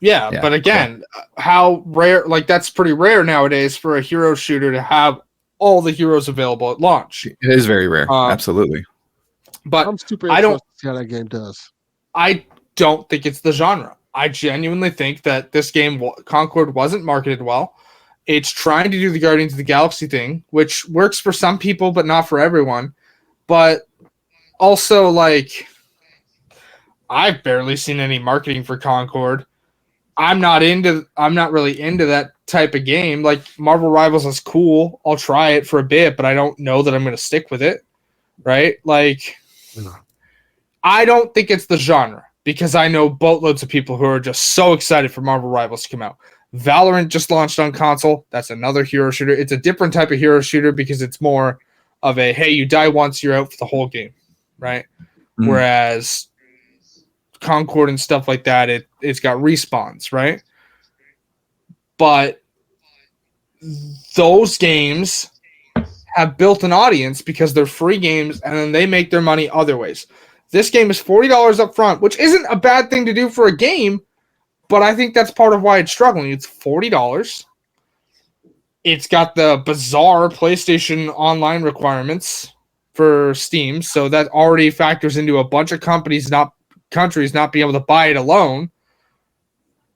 Yeah,
Yeah,
but again, how rare, like that's pretty rare nowadays for a hero shooter to have all the heroes available at launch.
It is very rare. Absolutely.
But
I'm super
I don't-
interested to see how that game does.
I don't think it's the genre. I genuinely think that this game, Concord, wasn't marketed well. It's trying to do the Guardians of the Galaxy thing, which works for some people, but not for everyone. But also, like, I've barely seen any marketing for Concord. I'm not really into that type of game. Like, Marvel Rivals is cool. I'll try it for a bit, but I don't know that I'm going to stick with it. Right? Like, I don't think it's the genre because I know boatloads of people who are just so excited for Marvel Rivals to come out. Valorant just launched on console. That's another hero shooter. It's a different type of hero shooter because it's more of a, hey, you die once, you're out for the whole game, right?
Mhm.
Whereas Concord and stuff like that, it's got respawns, right? But those games have built an audience because they're free games and then they make their money other ways. This game is $40 up front, which isn't a bad thing to do for a game, but I think that's part of why it's struggling. It's $40. It's got the bizarre PlayStation Online requirements for Steam, so that already factors into a bunch of countries not being able to buy it alone,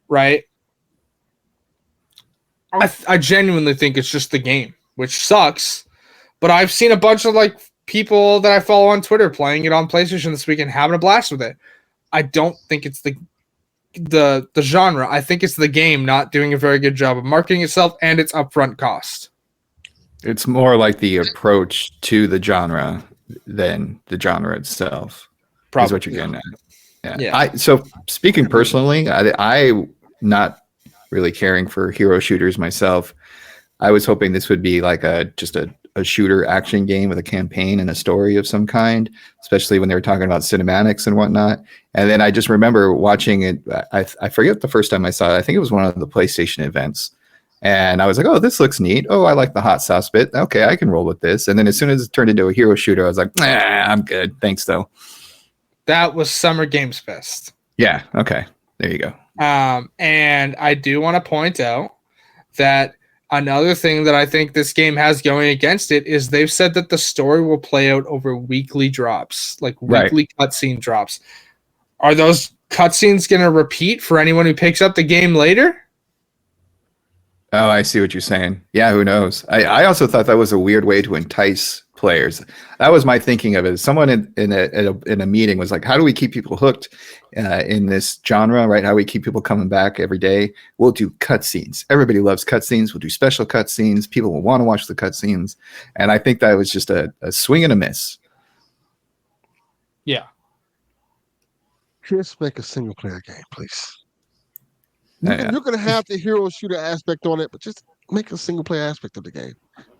right? I genuinely think it's just the game, which sucks. But I've seen a bunch of like people that I follow on Twitter playing it on PlayStation this week and having a blast with it. I don't think it's the genre. I think it's the game not doing a very good job of marketing itself and its upfront cost.
It's more like the approach to the genre than the genre itself. Probably is what you're getting at. Yeah. So speaking personally, I not really caring for hero shooters myself. I was hoping this would be like just a shooter action game with a campaign and a story of some kind, especially when they were talking about cinematics and whatnot. And then I just remember watching it. I forget the first time I saw it. I think it was one of the PlayStation events. And I was like, oh, this looks neat. Oh, I like the hot sauce bit. Okay, I can roll with this. And then as soon as it turned into a hero shooter, I was like, I'm good. Thanks, though.
That was Summer Games Fest.
Yeah, okay. There you go.
And I do want to point out that another thing that I think this game has going against it is they've said that the story will play out over weekly drops, like weekly cutscene drops. Are those cutscenes going to repeat for anyone who picks up the game later?
Oh, I see what you're saying. Yeah, who knows? I also thought that was a weird way to entice players. That was my thinking of it. Someone in a meeting was like, how do we keep people hooked in this genre, right? How do we keep people coming back every day? We'll do cutscenes. Everybody loves cutscenes. We'll do special cutscenes. People will want to watch the cutscenes. And I think that was just a swing and a miss.
Yeah.
Just make a single player game, please. You're going to have the hero shooter aspect on it, but just make a single player aspect of the game.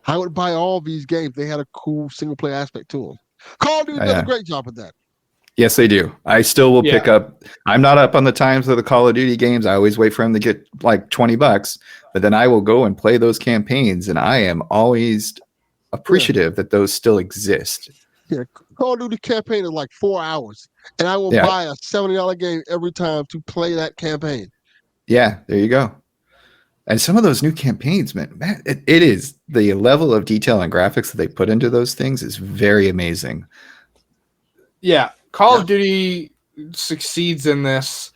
I would buy all these games. They had a cool single player aspect to them. Call of Duty does a great job of that.
Yes, they do. I still will pick up. I'm not up on the times of the Call of Duty games. I always wait for them to get like $20, but then I will go and play those campaigns, and I am always appreciative that those still exist.
Yeah, Call of Duty campaign is like 4 hours, and I will buy a $70 game every time to play that campaign.
Yeah, there you go. And some of those new campaigns, man, it is the level of detail and graphics that they put into those things is very amazing.
Yeah, Call of Duty succeeds in this.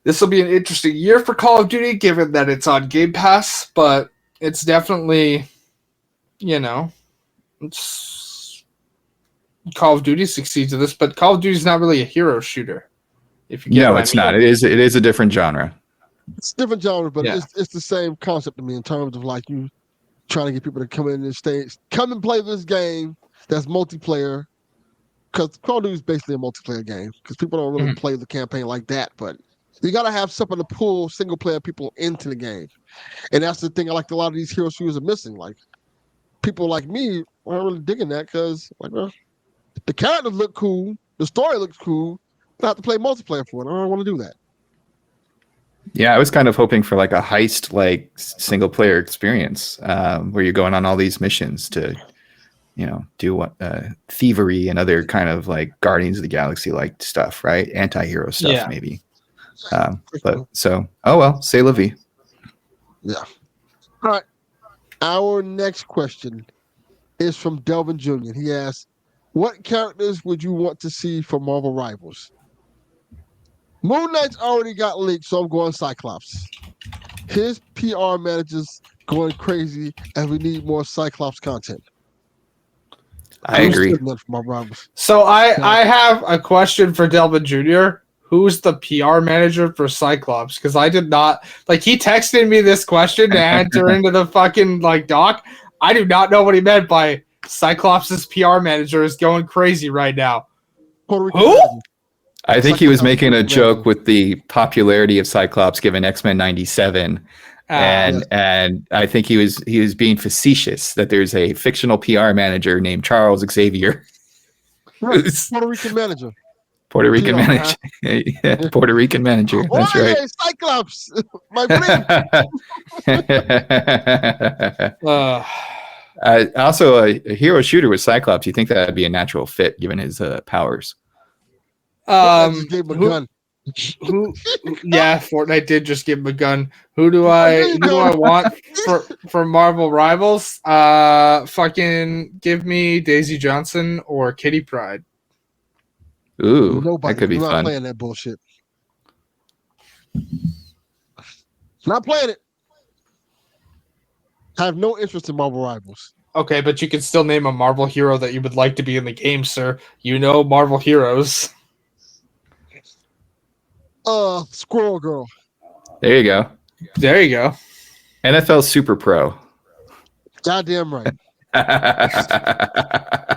This will be an interesting year for Call of Duty, given that it's on Game Pass, but it's definitely, Call of Duty succeeds in this, but Call of Duty is not really a hero shooter. If you get
it's not. It is a different genre.
It's a different genre, but it's the same concept to me in terms of like you trying to get people to come in and come and play this game that's multiplayer. Because Call of Duty is basically a multiplayer game. Because people don't really play the campaign like that, but you got to have something to pull single player people into the game, and that's the thing. I like a lot of these hero shooters are missing. Like people like me aren't really digging that because the characters look cool, the story looks cool. I have to play multiplayer for it. I don't want to do that.
Yeah, I was kind of hoping for like a heist, like single player experience where you're going on all these missions to, do what thievery and other kind of like Guardians of the Galaxy like stuff, right? Anti-hero stuff, maybe. C'est la vie.
Yeah. All right. Our next question is from Delvin Jr. He asks, what characters would you want to see for Marvel Rivals? Moon Knight's already got leaked, so I'm going Cyclops. His PR manager's going crazy, and we need more Cyclops content.
I agree.
So I have a question for Delvin Jr. Who's the PR manager for Cyclops? Because I did not he texted me this question to enter into the fucking doc. I do not know what he meant by Cyclops' PR manager is going crazy right now. Who?
I think he was making a joke with the popularity of Cyclops given X-Men 97. And I think he was being facetious that there's a fictional PR manager named Charles Xavier.
Right. Puerto Rican manager.
Puerto Rican manager. Yeah, Puerto Rican manager. That's right.
Cyclops, my friend.
Also, a hero shooter with Cyclops. You think that would be a natural fit given his powers?
Just gave him a gun.
Yeah, Fortnite did just give him a gun. Who do I want for Marvel Rivals? Fucking give me Daisy Johnson or Kitty Pryde.
Ooh,
Nobody.
that could be
I'm not
fun.
playing that bullshit. Not playing it. I have no interest in Marvel Rivals.
Okay, but you can still name a Marvel hero that you would like to be in the game, sir. You know Marvel heroes.
Squirrel Girl.
There you go.
There you go.
NFL Super Pro.
Goddamn right.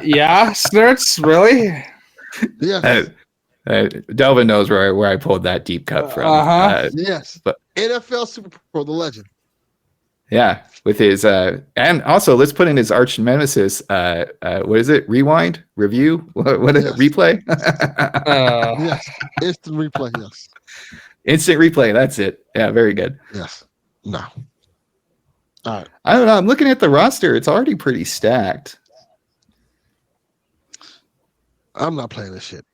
Yeah, Snerts, really?
Yes.
Delvin knows where I pulled that deep cut from.
Yes.
But
NFL Super Pro, the legend.
yeah, with his and also let's put in his arch nemesis. What is it? Rewind, review, what is it? Replay?
Yes. Instant replay. Yes.
Instant replay. That's it. Yeah, very good.
Yes. No. All right.
I don't know. I'm looking at the roster. It's already pretty stacked.
I'm not playing this shit.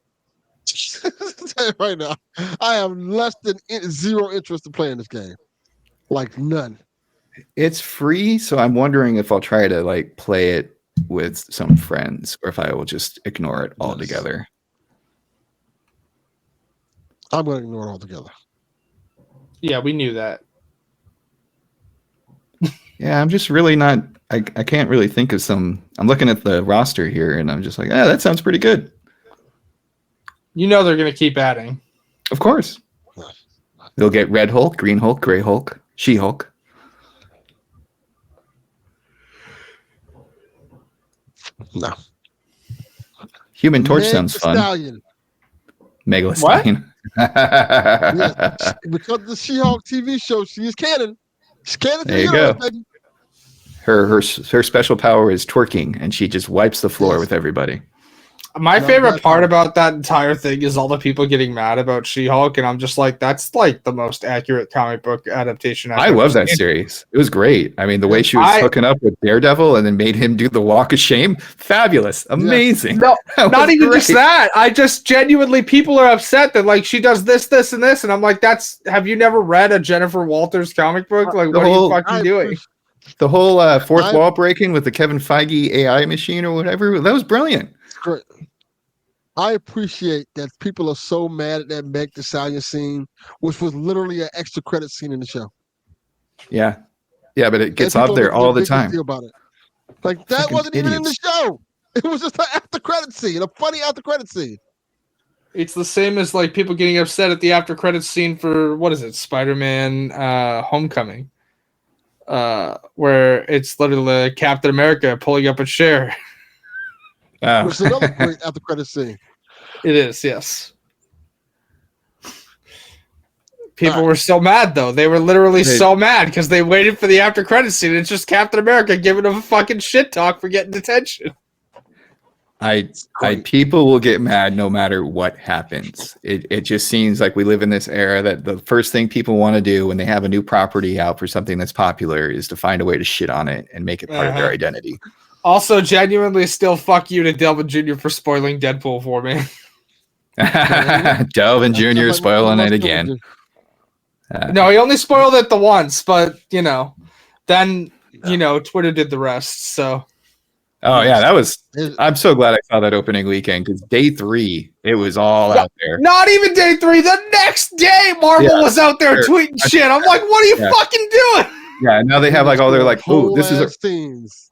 Right now, I have less than zero interest in playing this game. Like none.
It's free, so I'm wondering if I'll try to like play it with some friends or if I will just ignore it altogether.
I'm going to ignore it altogether.
Yeah, we knew that.
Yeah, I'm just really not. I can't really think of some. I'm looking at the roster here, and I'm just like, that sounds pretty good.
You know they're going to keep adding.
Of course. They'll get Red Hulk, Green Hulk, Gray Hulk, She-Hulk.
No.
Human Torch
Meg
sounds
the
fun.
Stallion.
Megala
What?
Stallion.
Yes. Because the She-Hulk TV show, she is canon. She's canon.
There you go. Her special power is twerking, and she just wipes the floor with everybody.
My favorite part about that entire thing is all the people getting mad about She-Hulk, and I'm just like, that's like the most accurate comic book adaptation
I love that series. It was great. I mean, the way she was hooking up with Daredevil and then made him do the walk of shame, fabulous, amazing.
No, not even just that. I just genuinely, people are upset that like she does this, this, and this, and I'm like, have you never read a Jennifer Walters comic book? Like, what are you fucking doing?
The whole fourth wall breaking with the Kevin Feige AI machine or whatever, that was brilliant.
Great. I appreciate that people are so mad at that Meg the Stallion scene, which was literally an extra credit scene in the show.
Yeah. Yeah, but it gets up there all the time.
About it. Like, that wasn't even in the show. It was just an after credit scene, a funny after credit scene.
It's the same as like people getting upset at the after credits scene for, what is it, Spider-Man Homecoming. Where it's literally Captain America pulling up a chair.
Which is another great after credit scene.
It is, yes. People were so mad though. They were literally so mad because they waited for the after credit scene. It's just Captain America giving them a fucking shit talk for getting detention.
People will get mad no matter what happens. It just seems like we live in this era that the first thing people want to do when they have a new property out for something that's popular is to find a way to shit on it and make it part of their identity.
Also, genuinely still fuck you to Delvin Jr. for spoiling Deadpool for me.
Delvin Jr. spoiling it again.
No, he only spoiled it the once, but, then, Twitter did the rest, so.
Oh, yeah, I'm so glad I saw that opening weekend because day 3, it was all out there.
Not even day 3, the next day, Marvel was out there tweeting shit. I'm like, what are you fucking doing?
Yeah, now they have like all their like, oh, this is
scenes.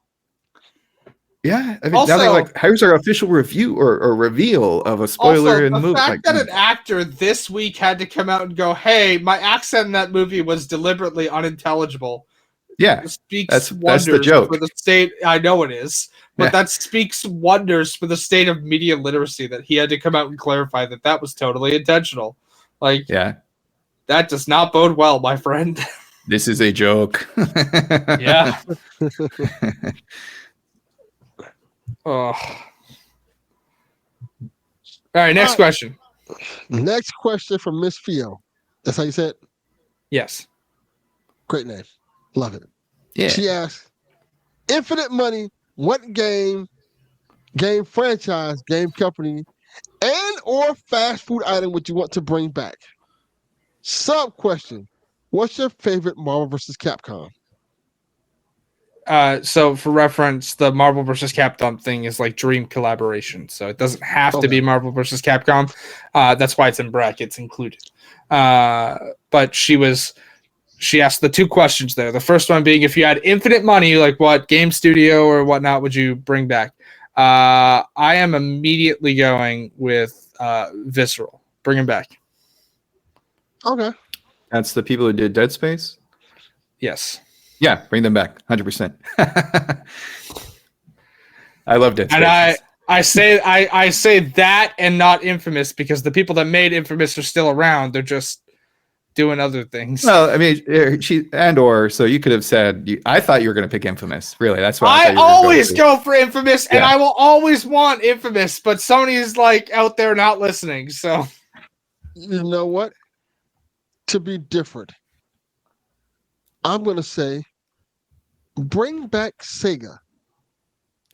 Yeah, I mean, also, now they're like, here's our official review or reveal of a spoiler in the movie.
The fact that an actor this week had to come out and go, hey, my accent in that movie was deliberately unintelligible.
Yeah,
speaks
that's the joke.
For the state. I know it is, but that speaks wonders for the state of media literacy that he had to come out and clarify that was totally intentional. Like, that does not bode well, my friend.
This is a joke.
Yeah. Oh. All right, next question.
Next question from Miss Fio. That's how you said it?
Yes.
Great name. Love it.
Yeah.
She asked, infinite money, what game franchise, game company, and or fast food item would you want to bring back? Sub question: what's your favorite Marvel vs. Capcom?
So for reference, the Marvel vs. Capcom thing is like dream collaboration, so it doesn't have to be Marvel vs. Capcom. That's why it's in brackets included. But she asked the two questions there. The first one being, if you had infinite money, like what game studio or whatnot would you bring back? I am immediately going with Visceral. Bring him back.
Okay.
That's the people who did Dead Space?
Yes.
Yeah, bring them back. 100%. I love Dead Space.
And I say that and not Infamous because the people that made Infamous are still around. They're just doing other things.
Well, I mean, so you could have said, I thought you were going to pick Infamous. Really, that's what
I always go for Infamous, and I will always want Infamous, but Sony's like out there not listening. So,
you know what? To be different, I'm going to say bring back Sega,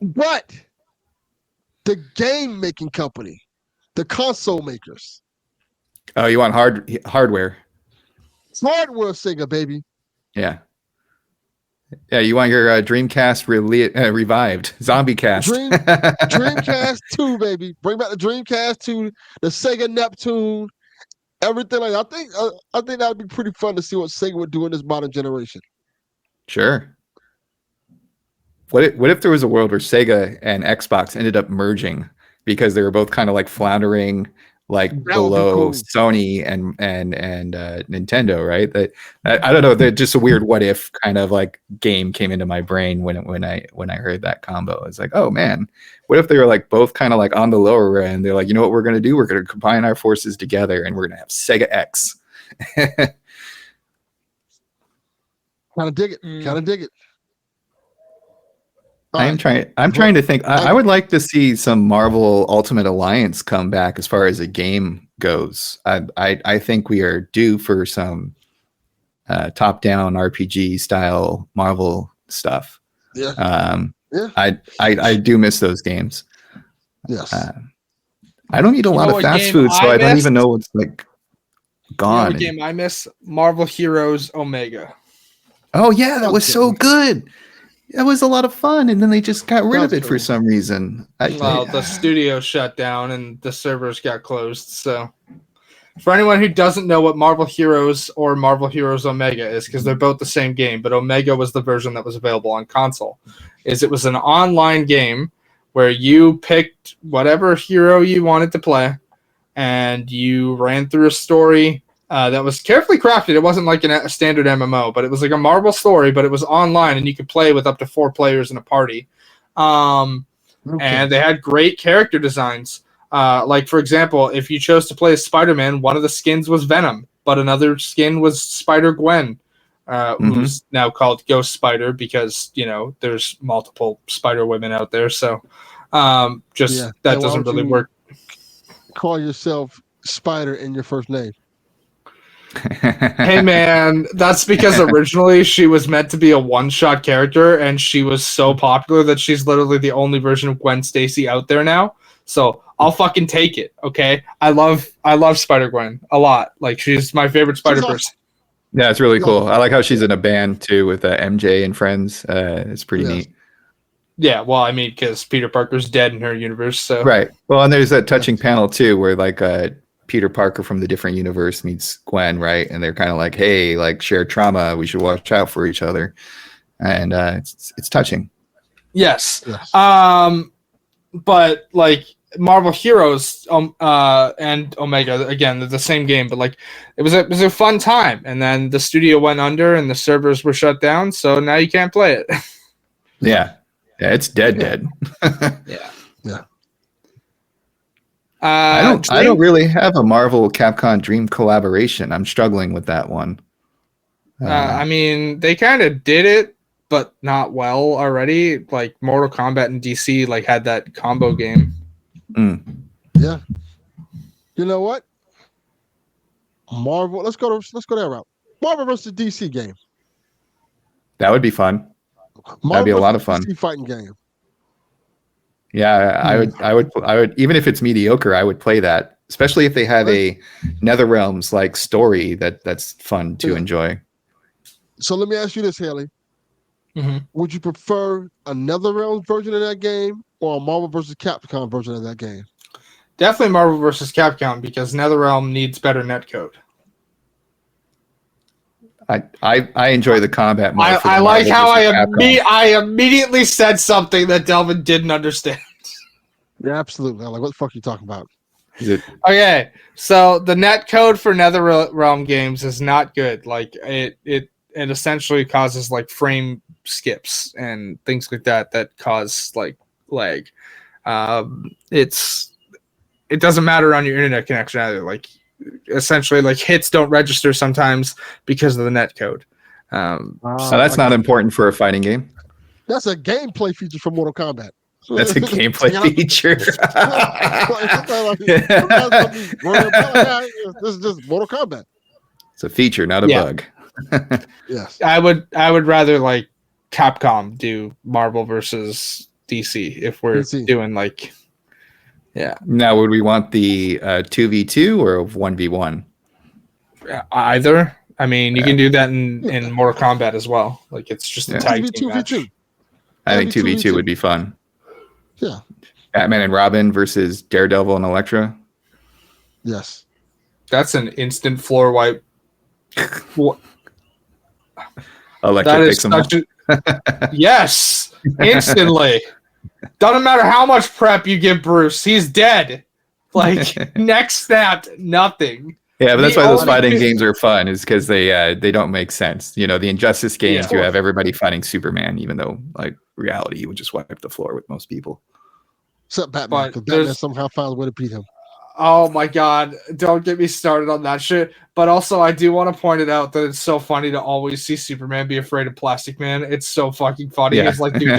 but the game making company, the console makers.
Oh, you want hardware?
Hardware Sega, baby.
Yeah. Yeah, you want your Dreamcast revived, Zombie Cast.
Dreamcast 2, baby. Bring back the Dreamcast 2, the Sega Neptune, everything like that. I think that would be pretty fun to see what Sega would do in this modern generation.
Sure. What if there was a world where Sega and Xbox ended up merging because they were both kind of like floundering like below Sony and Nintendo, right? That I don't know. That just a weird what if kind of like game came into my brain when I heard that combo. It's like, oh man, what if they were like both kind of like on the lower end? They're like, you know what we're gonna do? We're gonna combine our forces together and we're gonna have Sega X.
Kind of dig it. Kind of dig it.
I'm trying to think. I would like to see some Marvel Ultimate Alliance come back as far as a game goes. I think we are due for some top-down RPG style Marvel stuff.
Yeah.
I do miss those games.
Yes.
I don't eat a lot of fast food, so I don't even know what's like gone.
You know what game I miss? Marvel Heroes Omega.
Oh yeah, that was so good. It was a lot of fun, and then they just got rid of it for some reason.
The studio shut down and the servers got closed. So, for anyone who doesn't know what Marvel Heroes or Marvel Heroes Omega is, because they're both the same game, but Omega was the version that was available on console, it was an online game where you picked whatever hero you wanted to play, and you ran through a story that was carefully crafted. It wasn't like a standard MMO, but it was like a Marvel story, but it was online, and you could play with up to 4 players in a party. And they had great character designs. Like, for example, if you chose to play as Spider-Man, one of the skins was Venom, but another skin was Spider-Gwen, who's now called Ghost Spider because, there's multiple Spider-Women out there. So that doesn't really work.
Call yourself Spider in your first name.
Hey man, that's because originally she was meant to be a one-shot character, and she was so popular that she's literally the only version of Gwen Stacy out there now. So I'll fucking take it, okay? I love Spider-Gwen a lot. Like, she's my favorite Spider-Person.
Yeah, it's really cool. I like how she's in a band too with MJ and friends. It's pretty neat.
Yeah, well, I mean, because Peter Parker's dead in her universe, so
right. Well, and there's that touching panel too, where like Peter Parker from the different universe meets Gwen, right? And they're kind of like, hey, like shared trauma, we should watch out for each other, and it's touching. Yes.
But like Marvel Heroes and Omega, again, they're the same game, but like it was a fun time, and then the studio went under and the servers were shut down, so now you can't play it.
Yeah, it's dead.
Yeah.
I don't really have a Marvel Capcom Dream collaboration. I'm struggling with that one.
I mean, they kind of did it, but not well already. Like Mortal Kombat and DC like had that combo game.
Yeah. You know what? Marvel. Let's go that route. Marvel versus DC game.
That would be fun. That'd be a lot of fun.
DC fighting game.
Yeah, I would even if it's mediocre, I would play that especially if they have a NetherRealms like story that's fun to enjoy.
So let me ask you this, Hayley.
Mm-hmm.
Would you prefer a NetherRealms version of that game or a Marvel vs. Capcom version of that game?
Definitely Marvel vs. Capcom because NetherRealm needs better netcode.
I enjoy the combat more.
I like how I immediately said something that Delvin didn't understand.
Yeah, absolutely. I'm like, what the fuck are you talking about?
Okay, so the netcode for NetherRealm games is not good. Like it essentially causes like frame skips and things like that cause like lag. It doesn't matter on your internet connection either. Like essentially, like hits don't register sometimes because of the netcode.
So that's not important for a fighting game.
That's a gameplay feature for Mortal Kombat.
That's a gameplay feature.
This is just Mortal Kombat.
It's a feature, not a bug.
Yes.
I would rather like Capcom do Marvel versus DC if we're doing like
Now, would we want the 2v2 or 1v1?
Either. I mean, you can do that in Mortal Kombat as well. Like it's just a tag team match.
I think 2v2 would be fun.
Yeah.
Batman and Robin versus Daredevil and Elektra.
Yes.
That's an instant floor wipe.
Elektra picks him up.
Yes, instantly. Doesn't matter how much prep you give Bruce, he's dead. Like next snap, nothing.
Yeah, but that's why those fighting games are fun, is because they don't make sense. You know, the Injustice games, you have everybody fighting Superman, even though like reality, you would just wipe the floor with most people.
Except Batman, because Batman somehow found a way to beat him.
Oh my god, don't get me started on that shit. But also, I do want to point it out that it's so funny to always see Superman be afraid of Plastic Man. It's so fucking funny. Yeah. It's like, dude,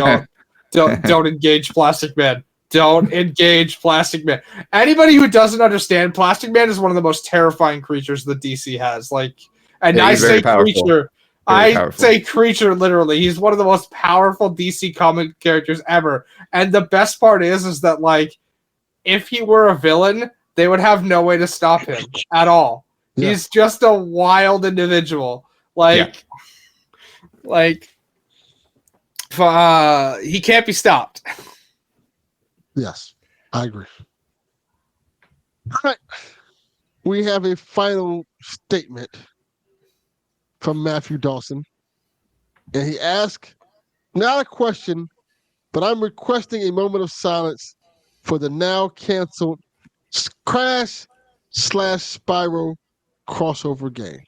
don't engage Plastic Man. Don't engage Plastic Man. Anybody who doesn't understand, Plastic Man is one of the most terrifying creatures that DC has. Like, and I say creature. I say creature literally. He's one of the most powerful DC comic characters ever. And the best part is that like, if he were a villain, they would have no way to stop him at all. Yeah. He's just a wild individual. Like, he can't be stopped.
Yes, I agree. All right. We have a final statement from Matthew Dawson. And he asked, not a question, but I'm requesting a moment of silence for the now canceled Crash / Spyro crossover game.